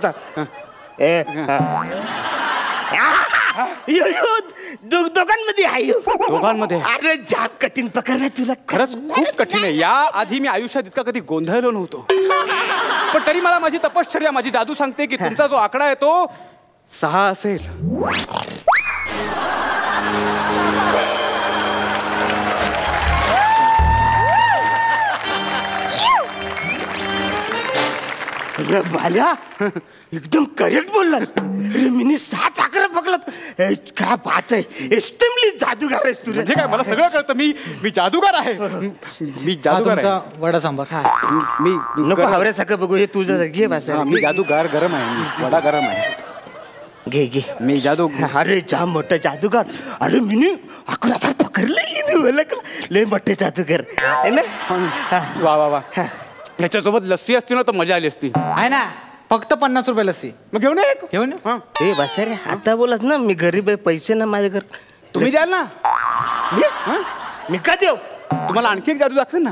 दोघांमध्ये आहे. दोघांमध्ये? अरे जाम कठीण पकडला तुला. खरंच खूप कठीण आहे. या आधी मी आयुष्यात इतका कधी गोंधळलो नव्हतो. पण तरी मला माझी तपश्चर्या, माझी जादू सांगते की तुमचा जो आकडा आहे तो 6 असेल. अरे बाल्या, एकदम करेक्ट बोललास. अरे मी 6 आकडा पकडलात. काय बात आहे. एक्स्ट्रीमली जादूगार आहेस तू. म्हणजे काय, मला सगळं कळतं. मी जादूगार आहे. मी जादूगार आहे. तुमचा वडा सांबार. मी नको हावऱ्यासारखं बघू. हे तुझं घे बस. मी जादूगार गरम आहे. मी वडा गरम आहे. घे. मी जादू. अरे जाम मोठा जादूगार. अरे मी 11,000 पकडले. लय मोठे जादूगार आहे ना. वा वा वा. ह्याच्यासोबत लस्सी असती ना तर मजा आली असती. आहे ना, फक्त 50 रुपये लस्सी. मग घेऊन ये एक. घेऊन ये. हा. ए बसारे आता बोलत ना मी गरीब आहे पैसे ना माझ्या घर तुम्ही द्याल ना. मी का देऊ तुम्हाला आणखी एक जादू दाखवेन ना.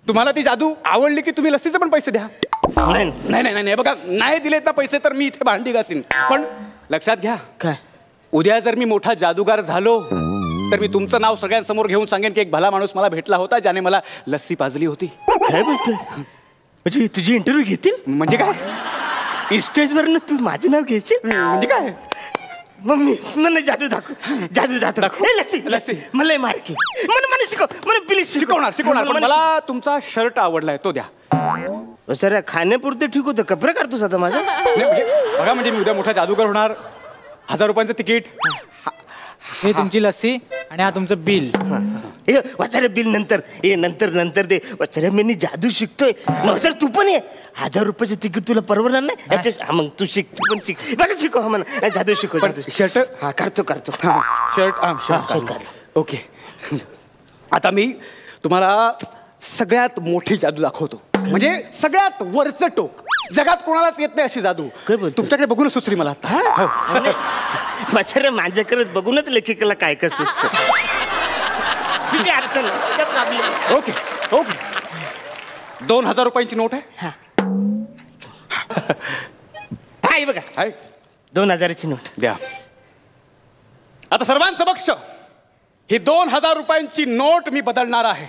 तुम्हाला ती जादू आवडली की तुम्ही लस्सीचे पण पैसे द्या. नाही नाही नाही नाही बघा, नाही दिलेत ना पैसे तर मी इथे भांडी घासीन. पण लक्षात घ्या, काय उद्या जर मी मोठा जादूगार झालो तर मी तुमचं नाव सगळ्यांसमोर घेऊन सांगेन की एक भला माणूस मला भेटला होता ज्याने मला लस्सी पाजली होती. काय बोलतोय म्हणजे तुझी इंटरव्ह्यू घेतील म्हणजे काय? स्टेजवर ना तू माझं नाव घ्यायचे म्हणजे काय? मम्मी मला जादू जादू दाखव ए, लस्सी लस्सी. मला मार्की मला शिकव मला प्लीज शिकवणार पण मला तुमचा शर्ट आवडलाय तो द्या. सर खाण्यापुरते ठीक होतं कपडे करतोस आता माझा नाही, म्हणजे बघा म्हणजे मी उद्या मोठा जादूगार होणार. 1000 रुपयांचं तिकीट. हे तुमची लस्सी आणि हा तुमचं बिल. ए वाचारे बिल नंतर नंतर दे वाचारे मी जादू शिकतोय सर तू पण ये 1000 रुपयाचं तिकीट तुला परवडणार नाही याच्या मग तू शिक तू पण शिक बघा शिकव हा म्हणा जादू शिकव शर्ट हा करतो शर्ट ओके. आता मी तुम्हाला सगळ्यात मोठी जादू दाखवतो. म्हणजे सगळ्यात वरचं टोक. जगात कोणालाच येत नाही अशी जादू. काय बोलतो? तुमच्याकडे बघूनच सुचली मला आता. वाचारे माझ्याकडे बघूनच लेखिकेला काय काय सुचतं ठीक आहे अडचण नाही, काय problem? Okay okay. 2000 रुपयांची नोट आहे. हा हे बघा आहे? 2000ची नोट द्या. आता सर्वांसमक्ष ही 2000 रुपयांची नोट मी बदलणार आहे.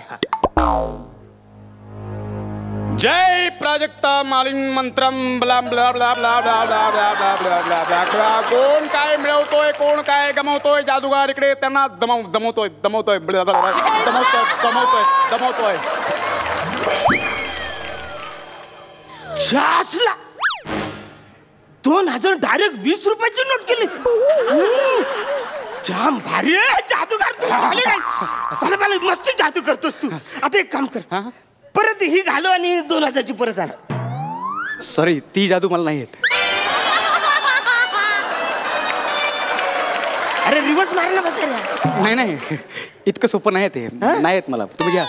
जय प्राजक्ता मालिन मंत्रम blah blah blah blah blah blah blah blah blah blah blah blah. कोण काय मिळवतोय कोण काय गमावतोय जादूगार इकडे त्यांना दमवतोय ब्ला ब्ला ब्ला. दमवतोय. छासला 2000 डायरेक्ट 20 रुपयाची नोट केली जाम भारी आहे, जादूगार तू झाले काय मला मस्त जादू करतोस तू. आता एक काम कर परत ही घालो आणि 2000ची परत आण. सॉरी ती जादू मला नाही येत. अरे रिवर्स मारायला बसायला नाही इतकं सोपं नाही ते. नाही येत मला. तुम्ही घ्या.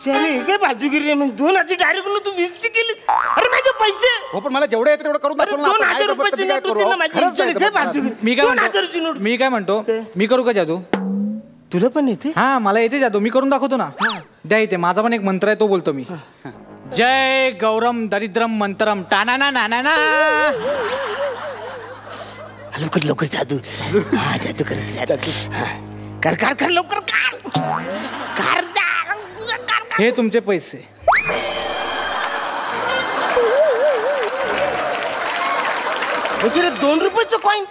चले काय बाजूगिरी मग 2000 डायरेक्ट तू 20 केली. अरे माझे पैसे हो पण मला जेवढं येतं तेवढं करून अरे 2000 रुपयाची नोट होती ना माझी. चल, काय बाजूगिरी मी काय 2000ची नोट. मी काय म्हणतो मी करू का जादू? तुला पण येते हा मला येते जादू. मी करून दाखवतो ना. द्या इथे माझा पण एक मंत्र आहे तो बोलतो मी. जय गौरम दरिद्रम मंत्रम टाना ना ना ना. लवकर जादू हा जादू कर कर लवकर कर हे तुमचे पैसे. दुसरे 2 रुपयाचं कॉईन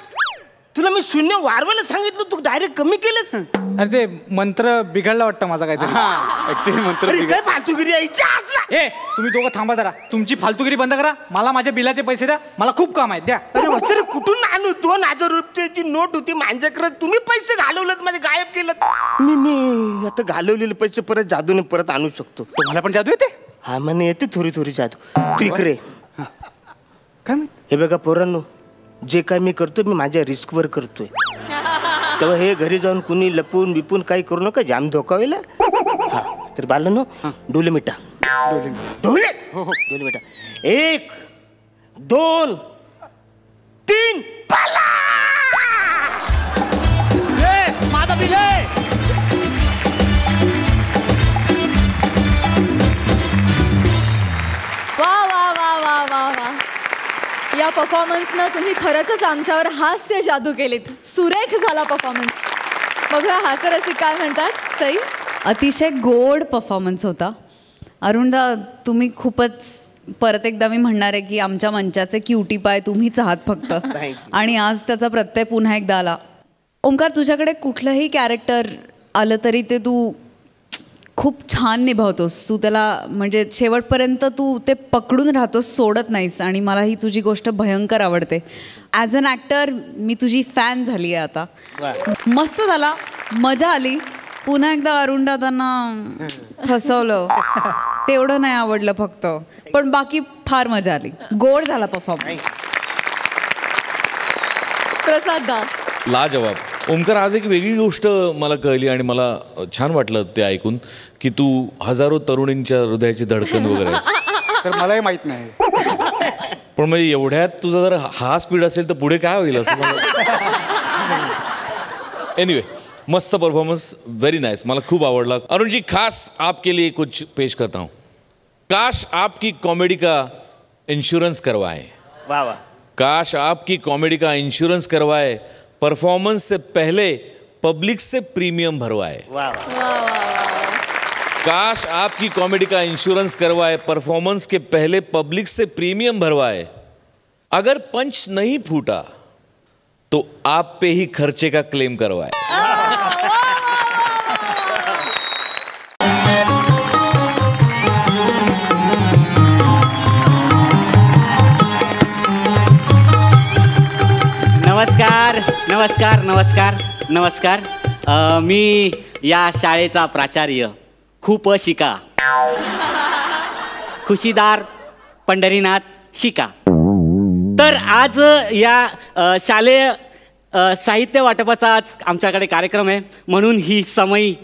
तुला मी शून्य वारवायला सांगितलं तू डायरेक्ट कमी केलंस. अरे ते मंत्र बिघडला वाटतं माझा काहीतरी. ऍक्च्युली मंत्र अरे काय फालतूगिरी आहे असला. ए तुम्ही दोघं थांबा जरा. तुमची फालतूगिरी बंद करा. मला माझ्या बिलाचे पैसे द्या. मला खूप काम आहे. द्या. अरे वसरे कुठून आणू 2000 रुपयाची नोट होती माझ्याकडे तुम्ही पैसे घालवलेत माझे गायब केलं. मी आता घालवलेले पैसे परत जादूने परत आणू शकतो. तुम्हाला पण जादू येते? हा म्हणे येते थोडी जादू. ठीक रे काय हे बघा पोरांनो जे काय मी करतोय मी माझ्या रिस्कवर करतोय तेव्हा हे घरी जाऊन कुणी लपून बिपून काही करू नका जाम धोका होईल. हा तर बालनो डोले मिठा डोले मिठा 1 2 3 पाला. माझा बिल आहे. वा वा वा वा वा वा. या परफॉर्मन्सनं तुम्ही खरंच आमच्यावर हास्य जादू केलीत. सुरेख झाला परफॉर्मन्स. बघूया हास्यरसिक काय म्हणतात. सई अतिशय गोड परफॉर्मन्स होता. अरुणदा तुम्ही खूपच परत एकदा मी म्हणणार आहे की आमच्या मंचाचे क्युटी पाय तुम्हीच आहात फक्त. आणि आज त्याचा प्रत्यय पुन्हा एकदा आला. ओंकार तुझ्याकडे कुठलंही कॅरेक्टर आलं तरी ते तू खूप छान निभावतोस. तू त्याला म्हणजे शेवटपर्यंत तू ते पकडून राहतोस सोडत नाहीस. आणि मला ही तुझी गोष्ट भयंकर आवडते. ॲज अन ॲक्टर मी तुझी फॅन झाली आहे आता. मस्त झाला. मजा आली. पुन्हा एकदा अरुण दादांना फसवलं तेवढं नाही आवडलं फक्त. पण बाकी फार मजा आली. गोड झाला परफॉर्मन्स. प्रसाद दा लाजवाब. ओमकार आज एक वेगळी गोष्ट मला कळली आणि मला छान वाटलं ते ऐकून की तू हजारो तरुणींच्या हृदयाची धडकन वगैरे आहेस. सर मलाही माहित नाही. पण म्हणजे एवढ्यात तुझा जर हा स्पीड असेल तर पुढे काय होईल असं मला. एनिवे, मस्त परफॉर्मन्स, व्हेरी नाइस, मला खूप आवडला. अरुण जी, खास आपके लिए कुछ पेश करता हूँ. काश आपकी कॉमेडी का इंश्योरेंस करवाए. वाह वाह. काश आपकी कॉमेडी का इंश्योरेंस करवाए, परफॉर्मेंस से पहले पब्लिक से प्रीमियम भरवाए. वाह. काश आपकी कॉमेडी का इंश्योरेंस करवाए, परफॉर्मेंस के पहले पब्लिक से प्रीमियम भरवाए. अगर पंच नहीं फूटा तो आप पे ही खर्चे का क्लेम करवाए. नमस्कार नमस्कार नमस्कार नमस्कार. मी या शाळेचा प्राचार्य खूप शिका, खुशीदार पंढरीनाथ शिका. तर आज या शालेय साहित्य वाटपाचा आज आमच्याकडे कार्यक्रम आहे, म्हणून ही समयी,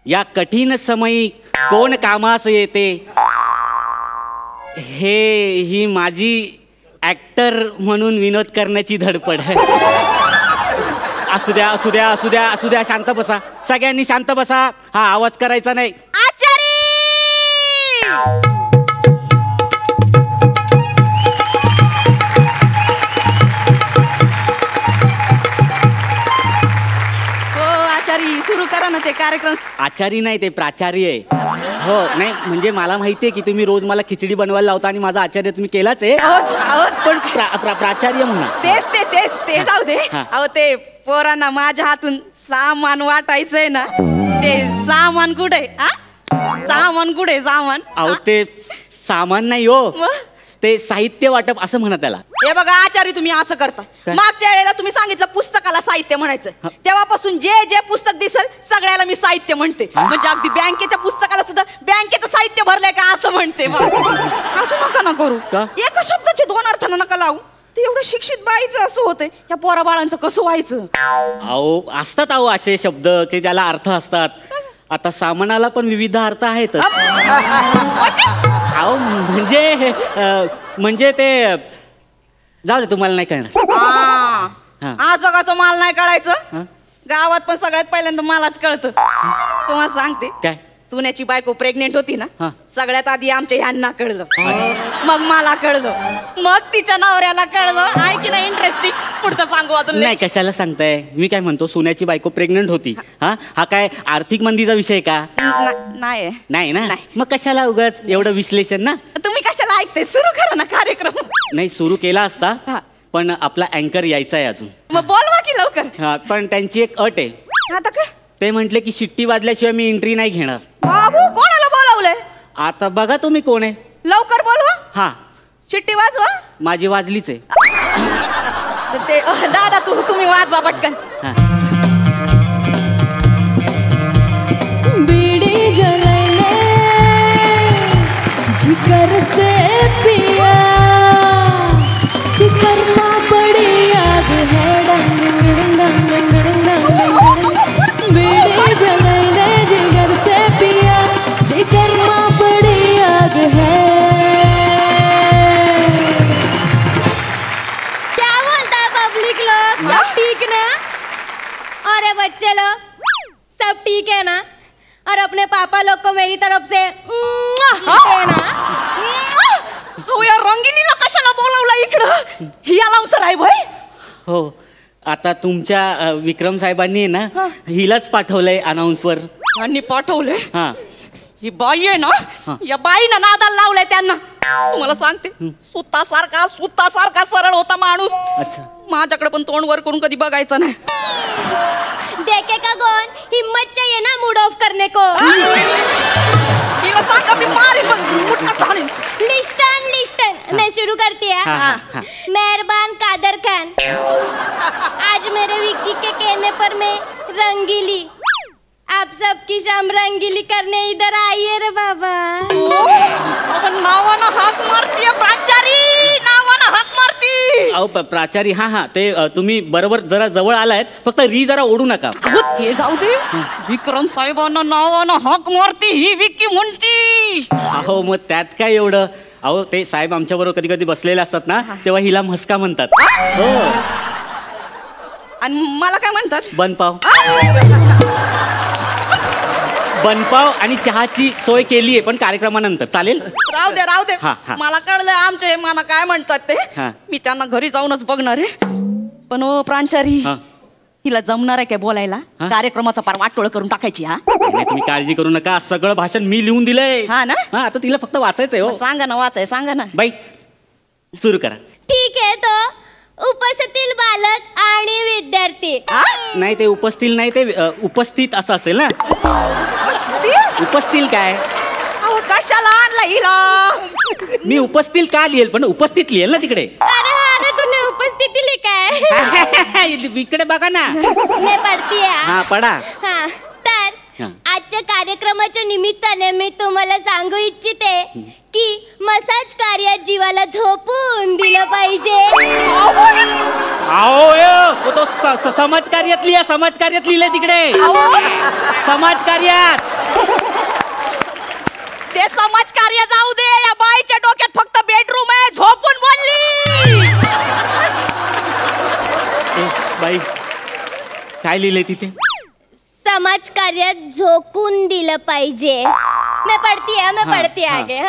या कठीण समयी कोण कामास येते, ही माझी ॲक्टर म्हणून विनोद करण्याची धडपड आहे. असू द्या असू द्या असू द्या असू द्या, शांत बसा, सगळ्यांनी शांत बसा. हा आवाज करायचा नाही. आचारी सुरू करा ना ते कार्यक्रम. आचारी नाही, ते प्राचार्य आहे. हो, नाही म्हणजे मला माहिती आहे की तुम्ही रोज मला खिचडी बनवायला लावता आणि माझा आचार्य तुम्ही केलाच आहे, पण प्राचार्य म्हणा. तेच जाऊ दे. अहो ते पोरांना माझ्या हातून सामान वाटायचंय ना, ते सामान कुठे? सामान कुठे? सामान अहो ते सामान नाही हो, ते साहित्य वाटप असं म्हणा त्याला. हे बघा आचार्य, तुम्ही असं करता. मागच्या वेळेला तुम्ही सांगितलं पुस्तकाला साहित्य म्हणायचं, तेव्हापासून जे जे पुस्तक दिसल सगळ्याला मी साहित्य म्हणते. म्हणजे अगदी बँकेच्या पुस्तकाला सुद्धा बँकेचं साहित्य भरलंय का असं म्हणते. असं नका ना करू, एका शब्दाचे दोन अर्थानं नका लावू. ते एवढं शिक्षित बाईचं असं होतंय, या पोरा बाळांचं कसं व्हायचं? अहो असतात अहो असे शब्द की ज्याला अर्थ असतात. आता सामानाला पण विविध अर्थ आहेत. अहो म्हणजे ते जाऊ दे, तुम्हाला नाही कळणार. आज जगाचं माल नाही कळायचं, गावात पण सगळ्यात पहिल्यांदा मलाच कळतं. तुम्हाला सांगते, काय सुन्याची बायको प्रेग्नेंट होती ना, सगळ्यात आधी आमच्या ह्यांना कळलं, मग मला कळलं, मग तिच्या नवऱ्याला कळलं. आहे की नाही इंटरेस्टिंग? पुढचं सांगू अजून? नाही, कशाला सांगताय? मी काय म्हणतो, सोन्याची बायको प्रेग्नंट होती. हा काय आर्थिक मंदीचा विषय का? नाही ना, मग कशाला उगाच एवढं विश्लेषण ना? तुम्ही कशाला ऐकते? सुरू करा ना कार्यक्रम. नाही, सुरू केला असता, पण आपला अँकर यायचा आहे अजून. मग बोलवा की लवकर. पण त्यांची एक अट आहे. आता काय? ते म्हटले की शिट्टी वाजल्याशिवाय मी एंट्री नाही घेणार. बाबू, कोणाला बोलावलंय? आता बघा तुम्ही कोण आहे. लवकर बोलवा. हा, शिट्टी वाजवा. माझी वाजलीच आहे. ते दादा तुम्ही वाजवा पटकन. बीड़ी जलाइले जिगर से पिया, जिगर ना बड़ी आग है. बीड़ी जलाइले जिगर से पिया, जिगर ना बड़ी आग है. क्या बोलता है पब्लिक लोग? सब ठीक ना? अरे बच्चे लोग, सब ठीक है ना? और अपने पापा लोग को मेरी तरफ से देना. या रंगीलीला कशाला बोलावला इकडं? ही अलाउन्सर आहे भाई. हो, आता तुमच्या विक्रम साहेबांनी ना हिलाच पाठवलंय अनाउन्सवर. यांनी पाठवलंय? हा, ही बाई आहे ना, या बाईनं नादाला लावलाय त्यांना. तुम्हाला सांगते, सुतासारखा सरळ होता माणूस. माझ्याकडे पण तोंड वर करून कधी बघायचं नाही. देखेगा कौन? हिम्मत चाहिए ना मूड ऑफ करने को. तिला सांगा मी मारी पण मुटका चालेल. लिस्टन मैं शुरू करती है. मेहरबान कादर खान, आज मेरे विक्की के कहने पर मैं रंगीली, आप सबकी शाम रंगीली करने इधर आइए रे बाबा. आपण नावानं हाक मारतीये प्राचारी, नावानं हाक मारती. अहो प्राचारी हा ते तुम्ही बरोबर जरा जवळ आलायत, फक्त री जरा ओढू नका. ते जाऊ दे. विक्रम साहेबांना नावानं हाक मारती ही विक्की म्हणती. अहो मग त्यात काय एवढं. अहो ते साहेब आमच्या बरोबर कधी कधी बसलेले असतात ना, तेव्हा हिला म्हस्का म्हणतात. हो. आणि मला काय म्हणतात? बनपाव. बनपाव आणि चहाची सोय केली आहे, पण कार्यक्रमानंतर चालेल. राहू दे. हा. मला कळलं आमचे मला काय म्हणतात ते. मी त्यांना घरी जाऊनच बघणार आहे. पण प्रांचारी, हिला जमणार आहे काय बोलायला? कार्यक्रमाचा पार वाटोळ करून टाकायची. नाही तुम्ही काळजी करू नका, सगळं भाषण मी लिहून दिलंय. हा ना. आता तिला फक्त वाचायचंय. हो सांगा ना, सांगा ना बाई. सुरू करा. ठीक आहे. तो उपस्थित बालक आणि विद्यार्थी. नाही ते उपस्थित नाही, ते उपस्थित असं असेल ना. उपस्थित काय? कशाला आणला हिला? मी उपस्थित का लिहेल, पण उपस्थित लिहेल ना तिकडे. अरे तुने उपस्थिती लिखाय. इकडे बघा ना. मी पडतीये. हा पडा. हा तर आजच्या कार्यक्रमाच्या निमित्ताने मी तुम्हाला सांगू इच्छिते की मसाज कार्यात जीवाला झोपून दिलं पाहिजे. अहो तो समाज कार्यात लिहा, समाज कार्यात लिहिलंय तिकडे. समाज कार्यात. ते समाज कार्य जाऊ दे. या बाईच्या डोक्यात फक्त बेडरूम आहे. झोपून बोलली. बाई काय लिहिलंय तिथे? समाज कार्यात झोकून दिलं पाहिजे. मी पडतीये आगे.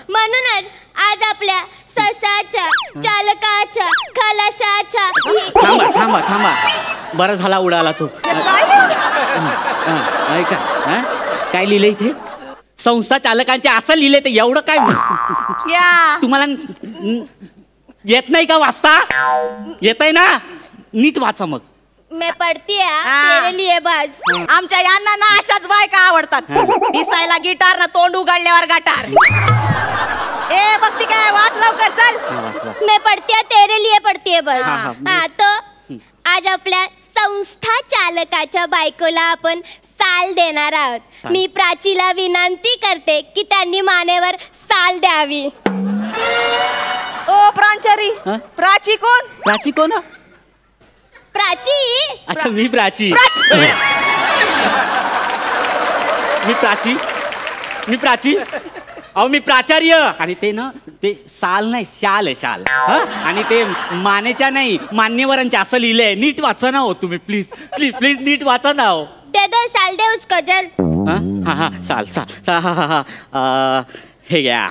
म्हणूनच आज आपल्या ससाच्या, चालकाच्या, खलाशाच्या. थांबा. बरं झाला उडाला तू. ऐका काय लिहिलंय इथे? संस्था चालकांचे असं लिहिलंय. तर एवढं काय तुम्हाला येत नाही का वाचता? येतंय ना? नीट वाचा मग. मी पडतीये तेरे लिए बस. आमच्या यांना ना अशाच बायका आवडतात. दिसायला गिटार ना तोंड उघडल्यावर गटार. ए बघती काय? वाच लवकर चल. मी पडतीये तेरे लिए पडतीये बस. हा तो आज आपल्या संस्था चालकाच्या बायकोला आपण साल देणार आहोत. मी प्राचीला विनंती करते की त्यांनी मानेवर साल द्यावी. ओ प्रांचारी, प्राची कोण? प्राची कोण? प्राची. अच्छा मी प्राची. मी प्राची. अहो मी प्राचार्य. आणि ते ना ते साल नाही, शाल आहे शाल. आणि ते मानेच्या नाही, मान्यवरांच्या असं लिहिलंय. नीट वाचा ना हो तुम्ही. प्लीज नीट वाचा ना हो. दे दो साल दे उसको जल. हा साल. हे घ्या.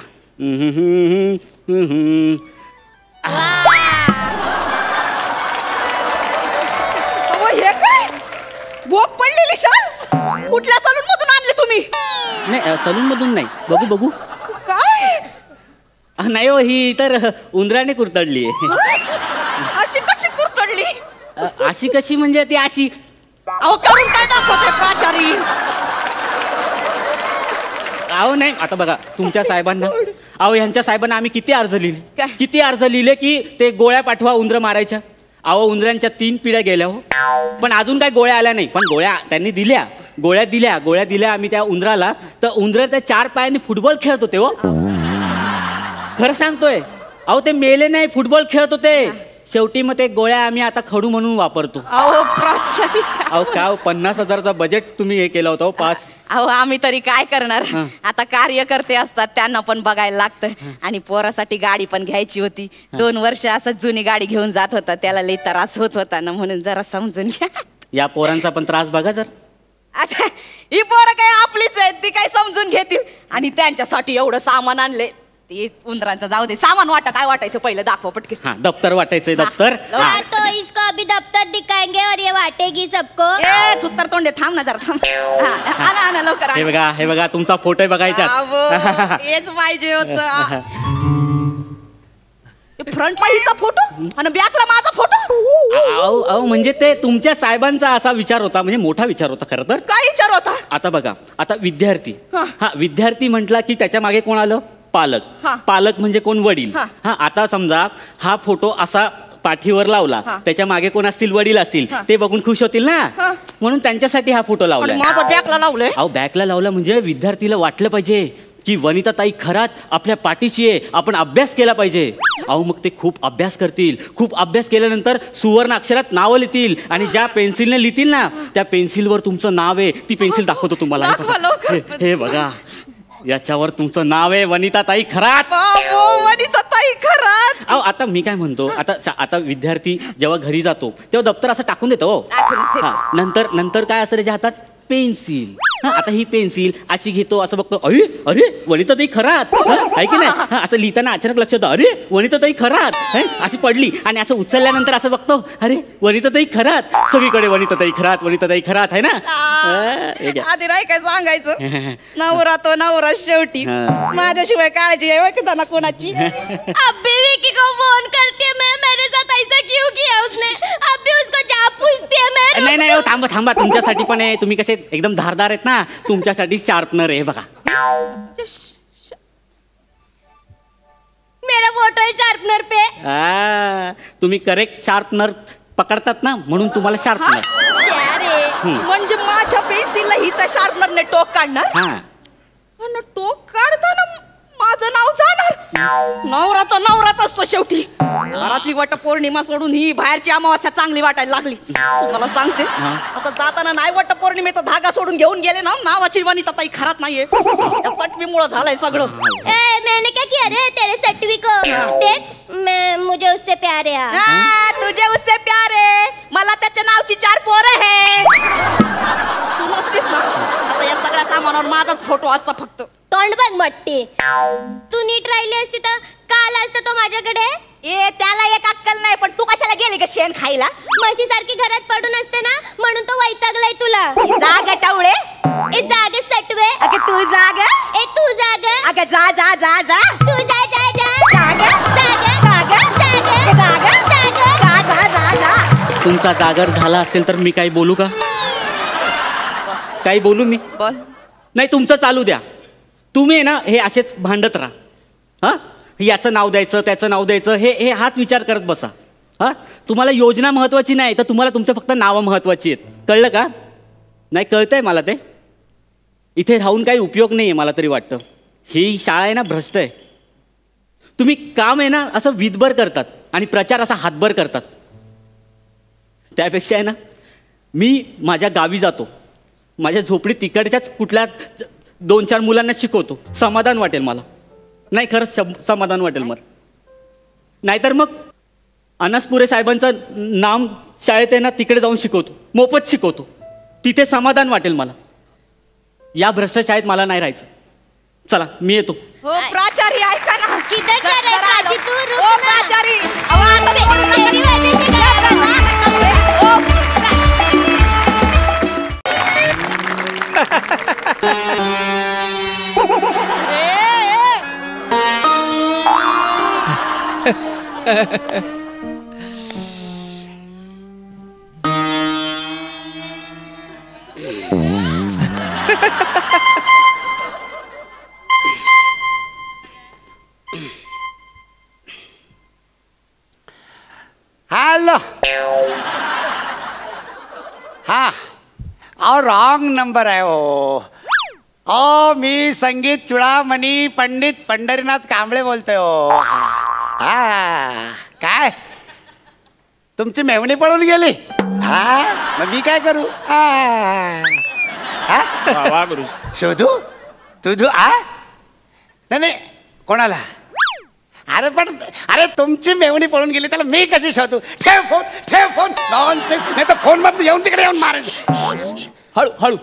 हे काय? भोग पडलेली शाल कुठल्या सलून मधून आणले तुम्ही? नाही सलून मधून नाही. बघू काय? नाही हो, ही तर उंदराने कुरतडली. अशी कशी कुरतडली? अशी कशी म्हणजे ती अशी. अहो करून काय दाखवते प्राचारी? अहो नाही आता बघा तुमच्या साहेबांना, अहो ह्यांच्या साहेबांना आम्ही किती अर्ज लिहिले की ते गोळ्या पाठवा उंदर मारायच्या. अहो उंदरांच्या 3 पिढ्या गेल्या हो, पण अजून काय गोळ्या आल्या नाही. पण गोळ्या त्यांनी दिल्या, गोळ्या दिल्या आम्ही त्या उंदराला. तर उंदर त्या 4 पायांनी फुटबॉल खेळत होते हो. खरं सांगतोय. अहो ते मेले नाही, फुटबॉल खेळत होते. शेवटी मग ते गोळ्या आम्ही आता खडू म्हणून वापरतो. अहो प्राचारी, अहो काय 50,000चा बजेट तुम्ही हे केलं होतं पास. अहो आम्ही तरी काय करणार. आता कार्यकर्ते असतात त्यांना पण बघायला लागतं. आणि पोरासाठी गाडी पण घ्यायची होती. 2 वर्ष असं जुनी गाडी घेऊन जात होता. त्याला लई त्रास होत होता ना, म्हणून जरा समजून घ्या. या पोरांचा पण त्रास बघा जर. आता ही पोरं काय आपलीच आहेत, ती काय समजून घेतील. आणि त्यांच्यासाठी एवढं सामान आणले. ते उंदरांचं जाऊ दे, सामान वाटा. काय वाटायचं पहिलं दाखवा पटके. हा दप्तर वाटायचंय दप्तर. तो इसको अभी दफ्तर दिखाएंगे और ये वाटेगी सबको. ए थुत्तर तोंडे थांब ना जरा थांब. आना लवकर. हे बघा तुमचा फोटो बघायचा. हेच पाहिजे होतं. फ्रंट पाहिजेचा फोटो आणि बॅकला माझा फोटो. अहो म्हणजे ते तुमच्या साहेबांचा असा विचार होता, म्हणजे मोठा विचार होता खरं तर. काय विचार होता? आता बघा, आता विद्यार्थी म्हटला की त्याच्या मागे कोण आलं? पालक म्हणजे कोण? वडील. आता समजा हा फोटो असा पाठीवर लावला, त्याच्या मागे कोण असतील? वडील असतील. ते बघून खुश होतील ना, म्हणून त्यांच्यासाठी हा फोटो लावला. माझा बॅकला लावलाय. अहो बॅकला लावला म्हणजे विद्यार्थीला वाटलं पाहिजे की वनिताताई खरात आपल्या पाठीशी आहे, आपण अभ्यास केला पाहिजे. अहो मग ते खूप अभ्यास करतील, खूप अभ्यास केल्यानंतर सुवर्ण अक्षरात नावं लिहितील आणि ज्या पेन्सिलने लिहितील ना त्या पेन्सिलवर तुमचं नाव आहे. ती पेन्सिल दाखवतो तुम्हाला. हे बघा याच्यावर तुमचं नाव आहे वनिताताई खरात. वनिताताई खरात. अहो आता मी काय म्हणतो, आता विद्यार्थी जेव्हा घरी जातो तेव्हा दप्तर असं टाकून देतो. नंतर काय असं त्याच्या हातात पेन्सिल. आता ही पेन्सिल अशी घेतो, असं बघतो, अरे अरे वनिताताई खरात आहे की नाही. असं लिहिताना अचानक लक्षात येतं, अरे वनिताताई खरात अशी पडली आणि असं उचलल्यानंतर असं बघतो, अरे वनिताताई खरात. सगळीकडे वनिताताई खरात वनिताताई खरात आहे ना. आधी नाही काय सांगायचं. नवरा तो नवरा शेवटी. माझ्याशिवाय काळजी आहे की त्यांना कोणाची. अभी विकी को फोन करती है, मैं मेरे साथ ऐसा क्यों किया उसने, अभी उसको क्या पूछती है मैं. नाही थांबा तुमच्यासाठी पण आहे. तुम्ही कसे एकदम धारदार आहेत ना, तुमच्यासाठी शार्पनर आहे बघा. मेरा फोटो है शार्पनर पे. तुम्ही करेक्ट शार्पनर पकडतात ना म्हणून तुम्हाला शार्पनर. क्या रे, म्हणजे माझ्या पेन्सिलला हिचा शार्पनरने टोक काढणार. आणि टोक काढताना माझं नाव जाणार. नवरा तो नवराच असतो शेवटी. घरातली वटपौर्णिमा सोडून ही बाहेरची अमावास्या चांगली वाटायला लागली. तुम्हाला सांगते आता जाताना नाही वटपौर्णिमेचा धागा सोडून घेऊन गेले ना, नावाची वनिताताई खरात नाहीये. या चटवीमुळे झालंय सगळं. मैंने क्या किया रे तेरे सटवी को. देख मुझे उससे प्यार है. तुझे उससे प्यार है. मला त्याच्या नावची 4 पोरं आहे. तू नसतीस ना आता या सगळ्या सामानावर माझाच फोटो असता फक्त. तोंड बघ मट्टी. तू नीट राहिली असती तर काल असतं तो माझ्याकडे. ए त्याला एक अक्कल नाही, पण तू कशाला गेली ग शेण खायला. म्हशी सारखी घरात पडून असते ना म्हणून तो वैतागलाय तुला. जाग टावळे. ए जाग सटवे. अगे तू जाग. ए तू जाग. अगे जा जा जा जा. तू जा जा जा. जाग जाग जाग जाग जाग जाग जा जा जा जा. तुमचा जागर झाला असेल तर मी काही बोलू का. काही बोलू मी. बोल. नाही तुमचं चालू द्या. तुम्ही ना हे असेच भांडत राहा. याचं नाव द्यायचं त्याचं नाव द्यायचं हे हाच विचार करत बसा. तुम्हाला योजना महत्वाची नाही तर तुम्हाला तुमचं फक्त नावं महत्वाची आहेत. कळलं का. नाही कळतंय मला ते. इथे राहून काही उपयोग नाही आहे मला तरी वाटतं. ही शाळा आहे ना भ्रष्ट आहे. तुम्ही काम आहे ना असं विधभर करतात आणि प्रचार असा हातभर करतात. त्यापेक्षा आहे ना मी माझ्या गावी जातो, माझ्या झोपडीत तिकडच्याच कुठल्या 2-4 मुलांना शिकवतो. समाधान वाटेल मला. नाही खरंच समाधान वाटेल मला. नाहीतर मग अनासपुरे साहेबांचं नाम शाळेत आहे ना तिकडे जाऊन शिकवतो, मोफत शिकवतो. तिथे समाधान वाटेल मला. या भ्रष्ट शाळेत मला नाही राहायचं. चला मी येतो. हो प्राचारी ऐका ना. किधर जा रहा है काशी तू. रुक ओ ना. प्राचारी आवाज मेरी वजह से हॅलो. हा अहो रॉंग नंबर आहे हो. मी संगीत चुडामणी पंडित पंढरीनाथ कांबळे बोलतोय हो. काय तुमची मेवणी पळून गेली. मग मी काय करू. शोधू तुझू नाही कोणाला. अरे तुमची मेवणी पळून गेली त्याला मी कशी शोधू. ठेव फोन नॉनसेन्स. नाही तर फोन मध्ये येऊन तिकडे येऊन मारेल. हळू हळू.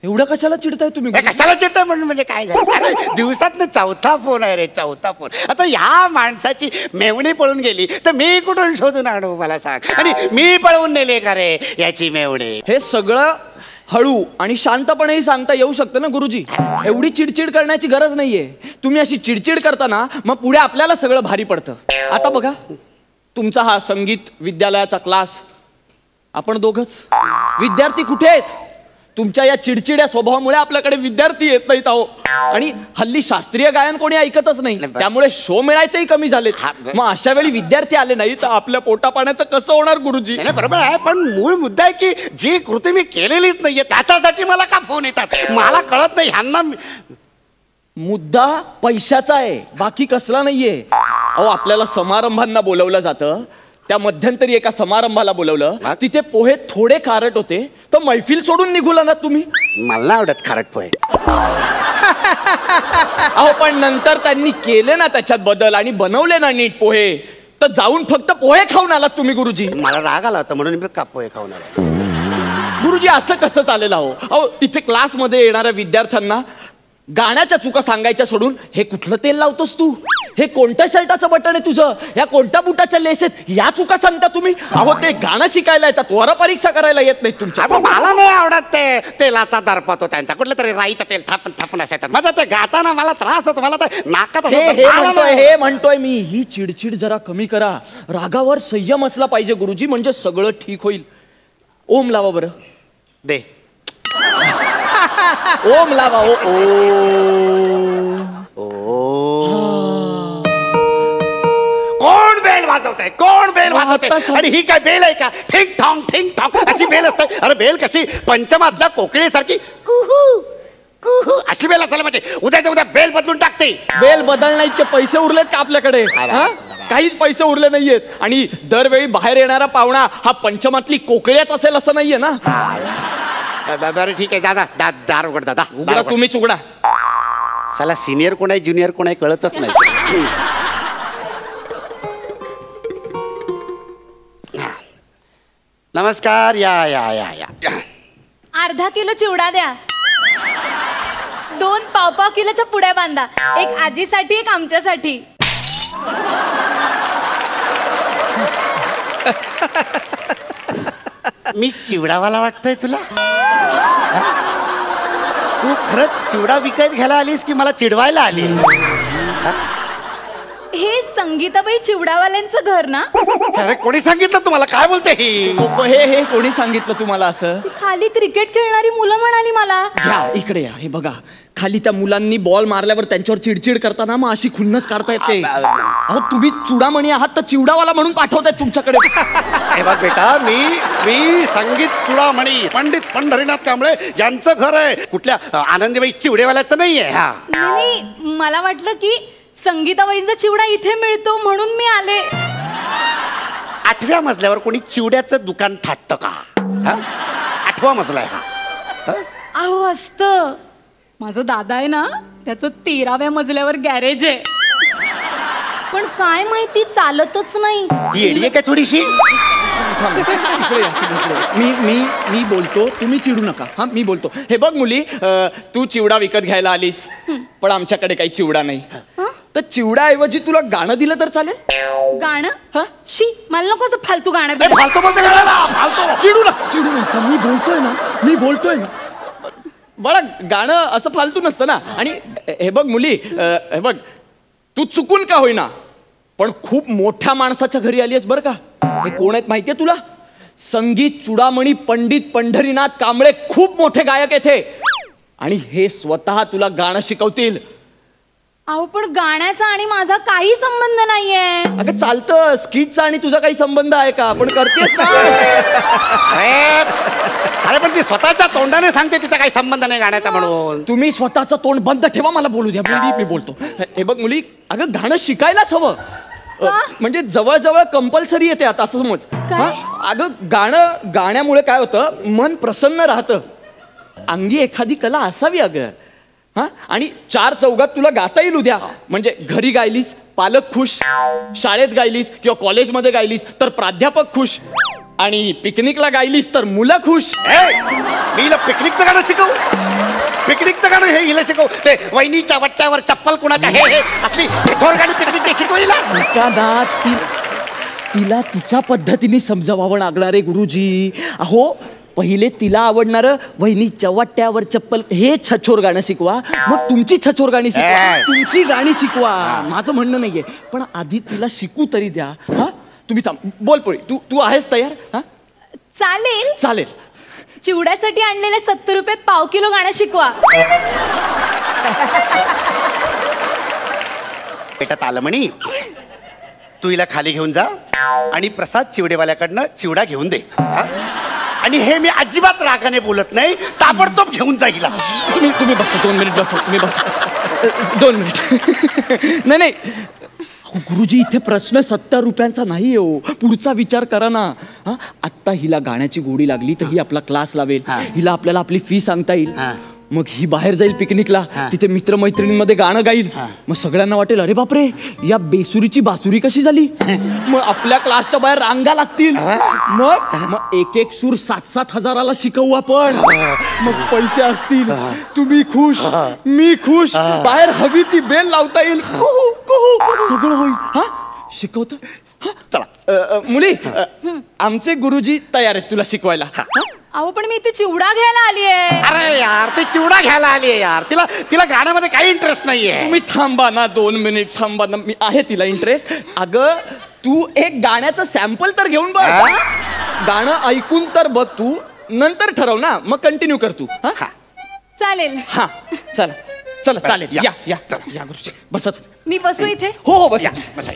एवढं कशाला चिडताय तुम्ही. कशाला चिडताय म्हणून म्हणजे काय झालं. अरे दिवसात 4था फोन आहे रे. 4था फोन. आता ह्या माणसाची मेवणी पळून गेली तर मी कुठून शोधून आणू मला सांग. आणि मी पळवून नेले का रे याची मेवणी. हे सगळं हळू आणि शांतपणेही सांगता येऊ शकतं ना गुरुजी. एवढी चिडचिड करण्याची गरज नाहीये. तुम्ही अशी चिडचिड करता ना मग पुढे आपल्याला सगळं भारी पडतं. आता बघा तुमचा हा संगीत विद्यालयाचा क्लास, आपण दोघच विद्यार्थी कुठे आहेत. तुमच्या या चिडचिड्या स्वभावामुळे आपल्याकडे विद्यार्थी येत नाहीत अहो. आणि हल्ली शास्त्रीय गायन कोणी ऐकतच नाही, त्यामुळे शो मिळायचेही कमी झालेत. मग अशा वेळी विद्यार्थी आले नाही तर आपल्या पोटा पाण्याचं कसं होणार गुरुजी. बरोबर आहे, पण मूळ मुद्दा आहे की जी कृती मी केलेलीच नाहीये त्याच्यासाठी मला का फोन येतात मला कळत नाही. ह्यांना मुद्दा पैशाचा आहे, बाकी कसला नाहीये. अहो आपल्याला समारंभांना बोलवलं जातं, त्या मध्यंतरी एका समारंभाला बोलवलं, तिथे पोहे थोडे खारट होते, तर मैफिल सोडून निघूला ना तुम्ही. मला नाही आवडत खारट पोहे. अहो पण नंतर त्यांनी केले ना त्याच्यात बदल आणि बनवले ना नीट पोहे, तर जाऊन फक्त पोहे खाऊन आलात तुम्ही गुरुजी. मला राग आला होता म्हणून मी पोहे खाऊन आलो. गुरुजी असं कसं चालेल? अहो इथे क्लासमध्ये येणाऱ्या विद्यार्थ्यांना गाण्याच्या चुका सांगायच्या सोडून हे कुठलं तेल लावतोस तू, हे कोणत्या शर्टाचं बटन आहे तुझं, या कोणत्या बुटाच्या लेस आहेत, या चुका सांगता तुम्ही. अहो ते गाणं शिकायला येतात, वर परीक्षा करायला येत नाही तुमच्या. मला नाही आवडत ते तेलाचा दर्प होतो त्यांचा, कुठलं तरी राईचं तेल थापून थापून असायचं. माझा ते गाताना मला त्रास होतो, मला तर नाकात हे म्हणतोय मी, ही चिडचिड जरा कमी करा, रागावर संयम असला पाहिजे गुरुजी, म्हणजे सगळं ठीक होईल. ओम लावा बरं. दे ओम लावा. कोण बेल वाजवतंय, कोण बेल वाजवतंय? आणि ही काय बेल आहे का? ठिंग ठॉंग अशी बेल असते. अरे बेल कशी पंचमातल्या कोकिळेसारखी कुहू कुहू अशी बेल असायला पाहिजे. उद्याच्या उद्या बेल बदलून टाकते. बेल बदलण्याचे पैसे उरलेत का आपल्याकडे? काहीच पैसे उरले नाहीयेत. आणि दरवेळी बाहेर येणारा पाहुणा हा पंचमातली कोकिळ्याच असेल असं नाहीये ना. बरं ठीक आहे, दार उघड दादा. उघडा, तुम्हीच उघडा. चला सिनियर कोण आहे ज्युनियर कोण आहे कळतच नाही. नमस्कार. या या या या. अर्धा किलो चिवडा द्या, 2 पाव किलोच्या पुड्या बांधा, एक आजीसाठी एक आमच्यासाठी. मी चिवडावाला वाटतोय तुला? तू खरंच चिवडा विकत घ्यायला आलीस की मला चिडवायला आली? हे संगीताबाई चिवडावाल्यांचं घर ना? अरे कोणी सांगितलं तुम्हाला? काय बोलते ही? हे कोणी सांगितलं तुम्हाला असं? खाली क्रिकेट खेळणारी मुलं म्हणाली मला. घ्या इकडे या. हे बघा खाली त्या मुलांनी बॉल मारल्यावर त्यांच्यावर चिडचिड करताना मग अशी खुन्नस काढता येते. अहो तुम्ही चुडामणी आहात तर चिवडावाला म्हणून पाठवतायत तुमच्याकडे. हे बघ बेटा, मी संगीत चुडामणी पंडित पंढरीनाथ कांबळे यांचं घर आहे, कुठल्या आनंदीबाई चिवडेवाल्याचं नाहीये. नाही, मला वाटलं की संगीताबाईंचा चिवडा इथे मिळतो म्हणून मी आले. 8व्या मजल्यावर कोणी चिवड्याचं दुकान थाटतं का? 8वा मजला आहे हा. अहो असतं. माझा दादा आहे ना, त्याचं 13व्या मजल्यावर गॅरेज आहे, पण काय माहिती चालतच नाही. येडी आहे का थोडीशी? मी बोलतो, तुम्ही चिडू नका. हा मी बोलतो. हे बघ मुली, तू चिवडा विकत घ्यायला आलीस, पण आमच्याकडे काही चिवडा नाही, तर चिवडाऐवजी तुला गाणं दिलं तर चालेल. गाणं? हा शी, मला नको असं फालतू गाणं. चिडू नका. मी बोलतोय ना. बळा गाणं असं फालतू नसतं ना. आणि हे बघ मुली, हे बघ तू चुकून का होईना पण खूप मोठ्या माणसाच्या घरी आली आहेस बरं का. हे कोण आहेत माहितीये तुला? संगीत चुडामणी पंडित पंढरीनाथ कांबळे, खूप मोठे गायक आहेत हे, आणि हे स्वतः तुला गाणं शिकवतील. अहो पण गाण्याचा आणि माझा काही संबंध नाहीये. अगं चालतं, स्किटचा आणि तुझा काही संबंध आहे का? पण करतेस ना. अरे पण ती स्वतःच्या तोंडाने सांगते तिचा काही संबंध नाही गाण्याचा म्हणून. तुम्ही स्वतःचं तोंड बंद ठेवा, मला बोलू द्या. मी बोलतो. हे बघ मुली, अगं गाणं शिकायलाच हवं. म्हणजे जवळजवळ कंपल्सरी येते आता, असं समज. अगं गाण्यामुळे काय होतं, मन प्रसन्न राहतं. अंगी एखादी कला असावी अगं. हा, आणि 4 चौघात तुला गाता येईल उद्या. म्हणजे घरी गायलीस पालक खुश, शाळेत गायलीस किंवा कॉलेजमध्ये गायलीस तर प्राध्यापक खुश, आणि पिकनिकला गायलीस तर मुलं खुश. मी हिला पिकनिकचं गाणं शिकवू? पिकनिकचं गाणं हे हिला शिकवू? ते वहिनीच्या वट्ट्यावर चप्पल कुणाच्या हे असली थोर गाणी पिकनिकची शिकवली ना. तिला तिच्या पद्धतीने समजावं लागणार आहे गुरुजी. अहो पहिले तिला आवडणारं वहिनीच्या वाट्यावर चप्पल हे छछोर गाणं शिकवा, मग तुमची छछोर गाणी शिकवा, तुमची गाणी शिकवा. माझं म्हणणं नाहीये, पण आधी तिला शिकू तरी द्या. हा तुम्ही थांब. बोल पोळी, तू आहेस तयार? हा चालेल. चिवड्यासाठी आणलेले 70 रुपयात पाव किलो गाणं शिकवा. बेटा तालमणी, तू हिला खाली घेऊन जा आणि प्रसाद चिवडेवाल्याकडनं चिवडा घेऊन दे. आणि हे मी अजिबात रागाने बोलत नाही, ताबडतोब घेऊन जा हिला. तुम्ही बसा, 2 मिनिट बसा. तुम्ही बसा 2 मिनिट. नाही गुरुजी इथे प्रश्न 70 रुपयांचा नाही हो, पुढचा विचार करा ना. हा, आत्ता हिला गाण्याची गोडी लागली तर ही आपला क्लास लावेल, हिला आपल्याला आपली फी सांगता येईल, मग ही बाहेर जाईल पिकनिकला, तिथे मित्रमैत्रिणींमध्ये गाणं गाईल, मग सगळ्यांना वाटेल अरे बापरे या बेसुरीची बासुरी कशी झाली, मग आपल्या क्लासच्या बाहेर रांगा लागतील, मग एक एक सूर 7-7 हजाराला शिकवू आपण, मग पैसे असतील, तुम्ही खुश मी खुश, बाहेर हवी ती बेल लावता येईल, सगळं होईल. हा शिकवता. चला मुली, आमचे गुरुजी तयार आहेत तुला शिकवायला. अहो पण मी इथे चिवडा घ्यायला आली आहे. अरे यार ते चिवडा घ्यायला आली आहे यार, तिला गाण्यामध्ये काही इंटरेस्ट नाहीये. तुम्ही थांबा ना 2 मिनिट, थांबा ना, मी आहे तिला इंटरेस्ट. अगं तू एक गाण्याचं सॅम्पल तर घेऊन बघ, गाणं ऐकून तर बघ तू, नंतर ठरव ना, मग कंटिन्यू कर तू. चालेल. हा चला चला चालेल. या या या गुरुजी बसा. मी बसू इथे? हो बस बसा.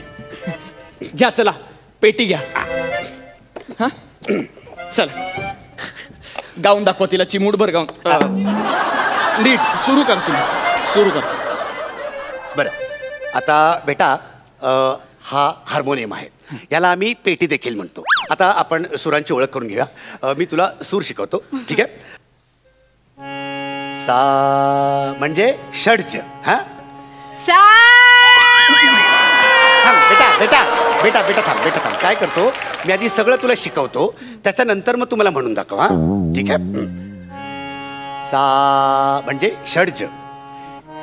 घ्या चला पेटी घ्या. हा चला गाऊन दाखवा तिला, चिमूटभर गाऊन. नीट सुरू कर, तुम्ही सुरू कर. बरं आता बेटा, हा हार्मोनियम आहे, याला आम्ही पेटी देखील म्हणतो. आता आपण सुरांची ओळख करून घेऊया. मी तुला सूर शिकवतो, ठीक आहे. सा म्हणजे षड्ज. हा थांब बेटा बेटा बेटा बेटा थांब, बेटा थांब. काय करतो मी, आधी सगळं तुला शिकवतो, त्याच्यानंतर मग तुम्हाला म्हणून दाखव. हा ठीक आहे. सा म्हणजे षड्ज,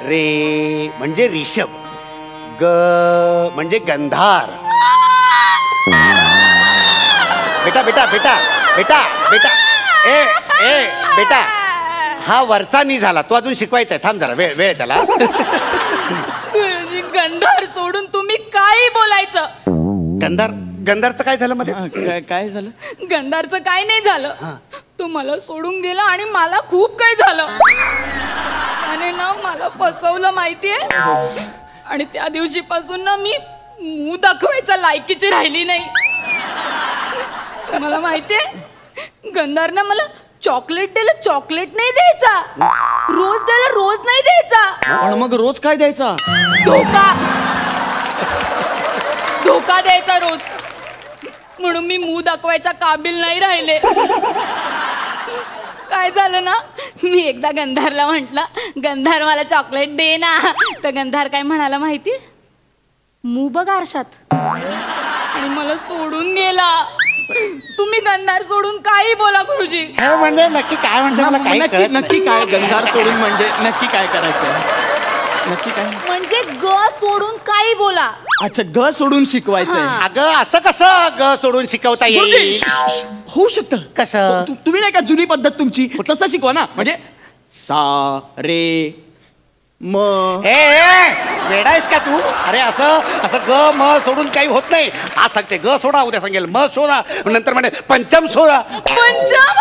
रे म्हणजे रिषभ, ग म्हणजे गंधार. बेटा बेटा बेटा बेटा बेटा ए ए बेटा, हा वरचा नी झाला, तो अजून शिकवायचा आहे. थांब जरा, वेळ वेळ त्याला. गंधार सोडून तुम्ही काही बोलायचं. गंधार, गंधारचं काय झालं मध्ये? काय झालं? गंधारचं काय नाही झालं, तू मला सोडून गेला आणि मला खूप काही झालं. त्याने ना मला फसवलं माहितीये, आणि त्या दिवशीपासून ना मी मूळ दाखवायच्या लायकीची राहिली नाही. तुम्हाला माहितीये गंधारनं मला चॉकलेट द्यायला चॉकलेट नाही द्यायचा, रोज द्यायला रोज नाही द्यायचा. पण मग रोज काय द्यायचा? धोका, धोका द्यायचा रोज. म्हणून मी मूळ दाखवायच्या काबिल नाही राहिले. काय झालं ना, मी एकदा गंधारला म्हटलं गंधार मला चॉकलेट दे ना, तर गंधार काय म्हणाला माहिती, मूळ बघ आरशात, आणि मला सोडून गेला. तुम्ही गंधार सोडून काही बोला गुरुजी. म्हणजे नक्की काय म्हणते मला काही कळत नक्की काय गंधार सोडून म्हणजे नक्की काय करायचं, नक्की काय म्हणजे ग सोडून काही बोला. अच्छा ग सोडून शिकवायचंय. अगं असं कसं ग सोडून शिकवता येईल? होऊ शकतं. कसं? तुम्ही नाही का जुनी पद्धत तुमची, तसं शिकवा ना. म्हणजे सा रे म. वेडा आहेस का तू? अरे असं असं ग म सोडून काही होत नाही. आज सांगते ग सोडा, उद्या सांगेल म सोडा, नंतर म्हणे पंचम सोडा. पंचम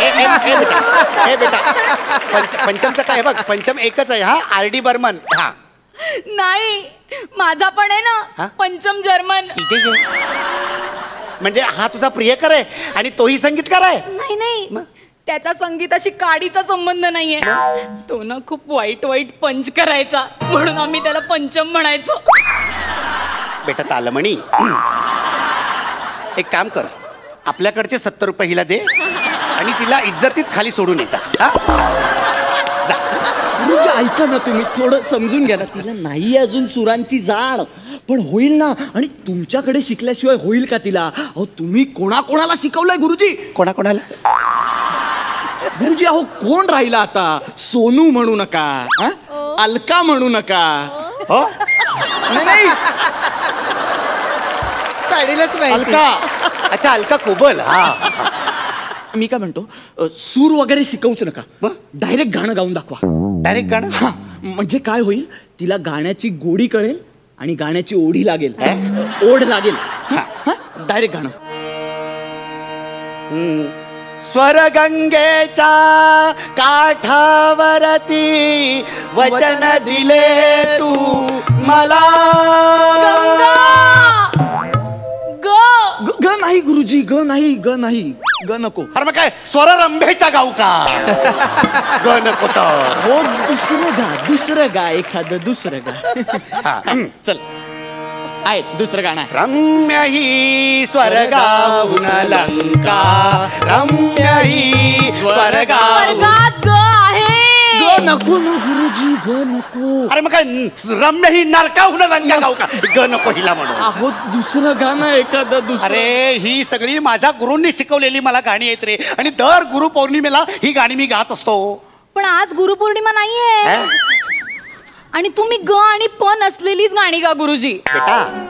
हे बेटा पंचमचं काय बघ, पंचम एकच आहे. हा RD बर्मन. हा नाही, माझा पण आहे ना पंचम जर्मन. म्हणजे हा तुझा प्रियकर आहे आणि तोही संगीतकार आहे? नाही नाही, त्याचा संगीताशी काडीचा संबंध नाहीये. तो ना खूप वाईट वाईट पंच करायचा, म्हणून आम्ही त्याला पंचम म्हणायचो. बेटा तालमणी, एक काम कर, आपल्याकडचे 70 रुपये हिला दे आणि तिला इज्जतीत खाली सोडून येता. म्हणजे ऐका ना, तुम्ही थोडं समजून घ्या ना. तिला नाही अजून सुरांची जाण, पण होईल ना. आणि तुमच्याकडे शिकल्याशिवाय होईल का तिला? अहो तुम्ही कोणाकोणाला शिकवलंय गुरुजी? कोणाकोणाला गुरुजी? अहो कोण राहिला आता? सोनू म्हणू नका, अलका म्हणू नका. हो नाही अलका. अच्छा अलका कोबल. हा मी काय म्हणतो, सूर वगैरे शिकवूच नका, डायरेक्ट गाणं गाऊन दाखवा. डायरेक्ट गाणं? हा, म्हणजे काय होईल, तिला गाण्याची गोडी कळेल आणि गाण्याची ओढी लागेल, ओढ लागेल. डायरेक्ट गाणं. स्वरगंगेच्या काठावरती वचन दिले तू मला. ग नाही गुरुजी, ग नाही, ग नाही, ग नको. अरे मग काय स्वररंभेचा गाऊ का? ग नको तर. हो दुसरं गा एखादं दुसरं गा. चल आहे दुसरं गाणं आहे. रम्य ही स्वर्गाहून लंका, रम्य ही स्वर्गात ग आहे. ग नको ना गुरुजी, ग नको. अरे मग काय रम्य ही नरकाहून लंका गाऊ का? ग नको हिला म्हणून. अहो दुसरं गाणं एखादं दुसरं. अरे ही सगळी माझ्या गुरूंनी शिकवलेली मला गाणी आहेत रे, आणि दर गुरुपौर्णिमेला ही गाणी मी गात असतो. पण आज गुरुपौर्णिमा नाहीये आणि तुम्ही ग आणि प नसलेलीच गाणी गा गुरुजी.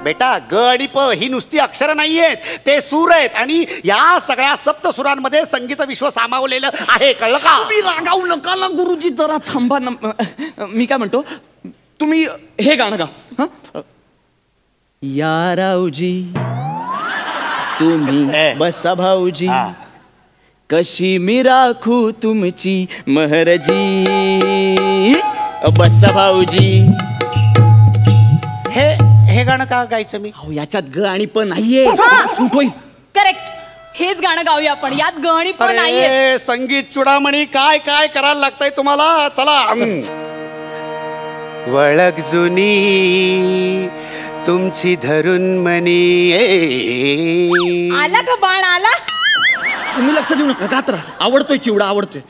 बेटा ग आणि प ही नुसती अक्षरं नाहीयेत, ते सूर आहेत, आणि या सगळ्या सप्त सुरांमध्ये संगीत विश्व सामावलेलं आहे, कळलं का? तुम्ही रागावू नका ना गुरुजी, जरा थांबा ना. मी काय म्हणतो, तुम्ही हे गाणं गा. या रावजी तुम्ही बसा भाऊजी, कशी मी राखू तुमची महरजी, बसा भाऊजी. हे गाणं का गायचं मी? अहो याच्यात ग आणि प नाहीये, सूट होईल. करेक्ट, हेच गाणं गाऊया आपण. यात ग आणि प नाहीये. अरे संगीत चुडामणी काय काय करायला लागतंय तुम्हाला. चला. वळख जुनी तुमची धरून मनी. आला का बाण आला? तुम्ही लक्ष देऊ नका, गात्र आवडतोय, चिवडा आवडतोय.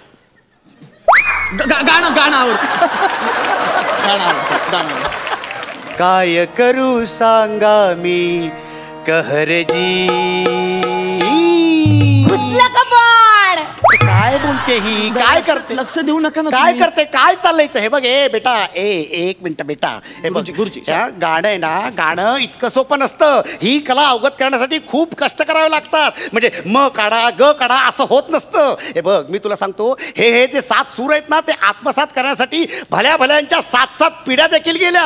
गाणं गाणं आवडतं. काय करू सांगा मी कहरजी. घुसला का बाण? काय बोलते ही, काय करते? लक्ष देऊ नका ना. काय करते, काय चाललंयचं हे बघ. बेटा एक मिनिट बेटा, हे बघ गुरुजी गाणं आहे ना, गाणं इतकं सोपं नसतं. ही कला अवगत करण्यासाठी खूप कष्ट करावे लागतात. म्हणजे म काढा ग काढा असं होत नसतं. हे बघ मी तुला सांगतो, हे जे 7 सूर आहेत ना, ते आत्मसात करण्यासाठी भल्या भल्यांच्या 7 पिढ्या देखील गेल्या.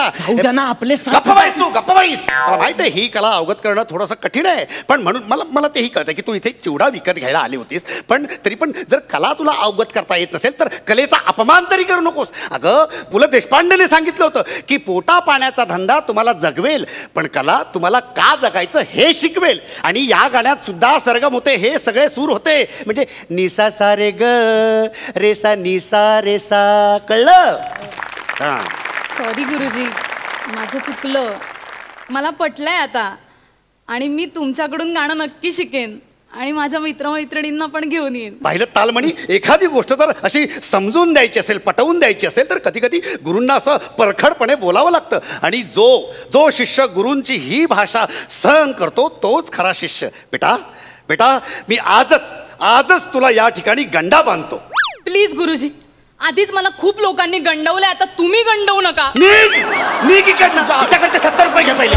आपले गप्पाबाईस तू, गप्पाबाईस. मला माहिती आहे ही कला अवगत करणं थोडंसं कठीण आहे, पण म्हणून मला तेही कळतं की तू इथे चिवडा विकत घ्यायला आली होतीस. पण तरी पण जर कला तुला अवगत करता येत नसेल तर कलेचा अपमान तरी करू नकोस. अगं पु ल देशपांडेने सांगितलं होतं की पोटा पाण्याचा धंदा तुम्हाला जगवेल, पण कला तुम्हाला का जगायचं हे शिकवेल. आणि या गाण्यात सुद्धा सरगम होते, हे सगळे सूर होते. म्हणजे निसा सा रे ग रेसा निसा रेसा, कळलं? सॉरी गुरुजी, माझं चुकलं. मला पटलंय आता, आणि मी तुमच्याकडून गाणं नक्की शिकेन आणि माझ्या मित्रमैत्रिणींना पण घेऊन येईन. पाहिलं तालमणी, एखादी गोष्ट जर अशी समजून द्यायची असेल, पटवून द्यायची असेल तर कधी कधी गुरूंना असं परखडपणे बोलावं लागतं. आणि जो शिष्य गुरूंची ही भाषा सहन करतो तोच खरा शिष्य. बेटा मी आजच तुला या ठिकाणी गंडा बांधतो. प्लीज गुरुजी, आधीच मला खूप लोकांनी गंडवलंय, आता तुम्ही गंडवू नका. निघ इकडनं. 70 रुपये घे पहिले.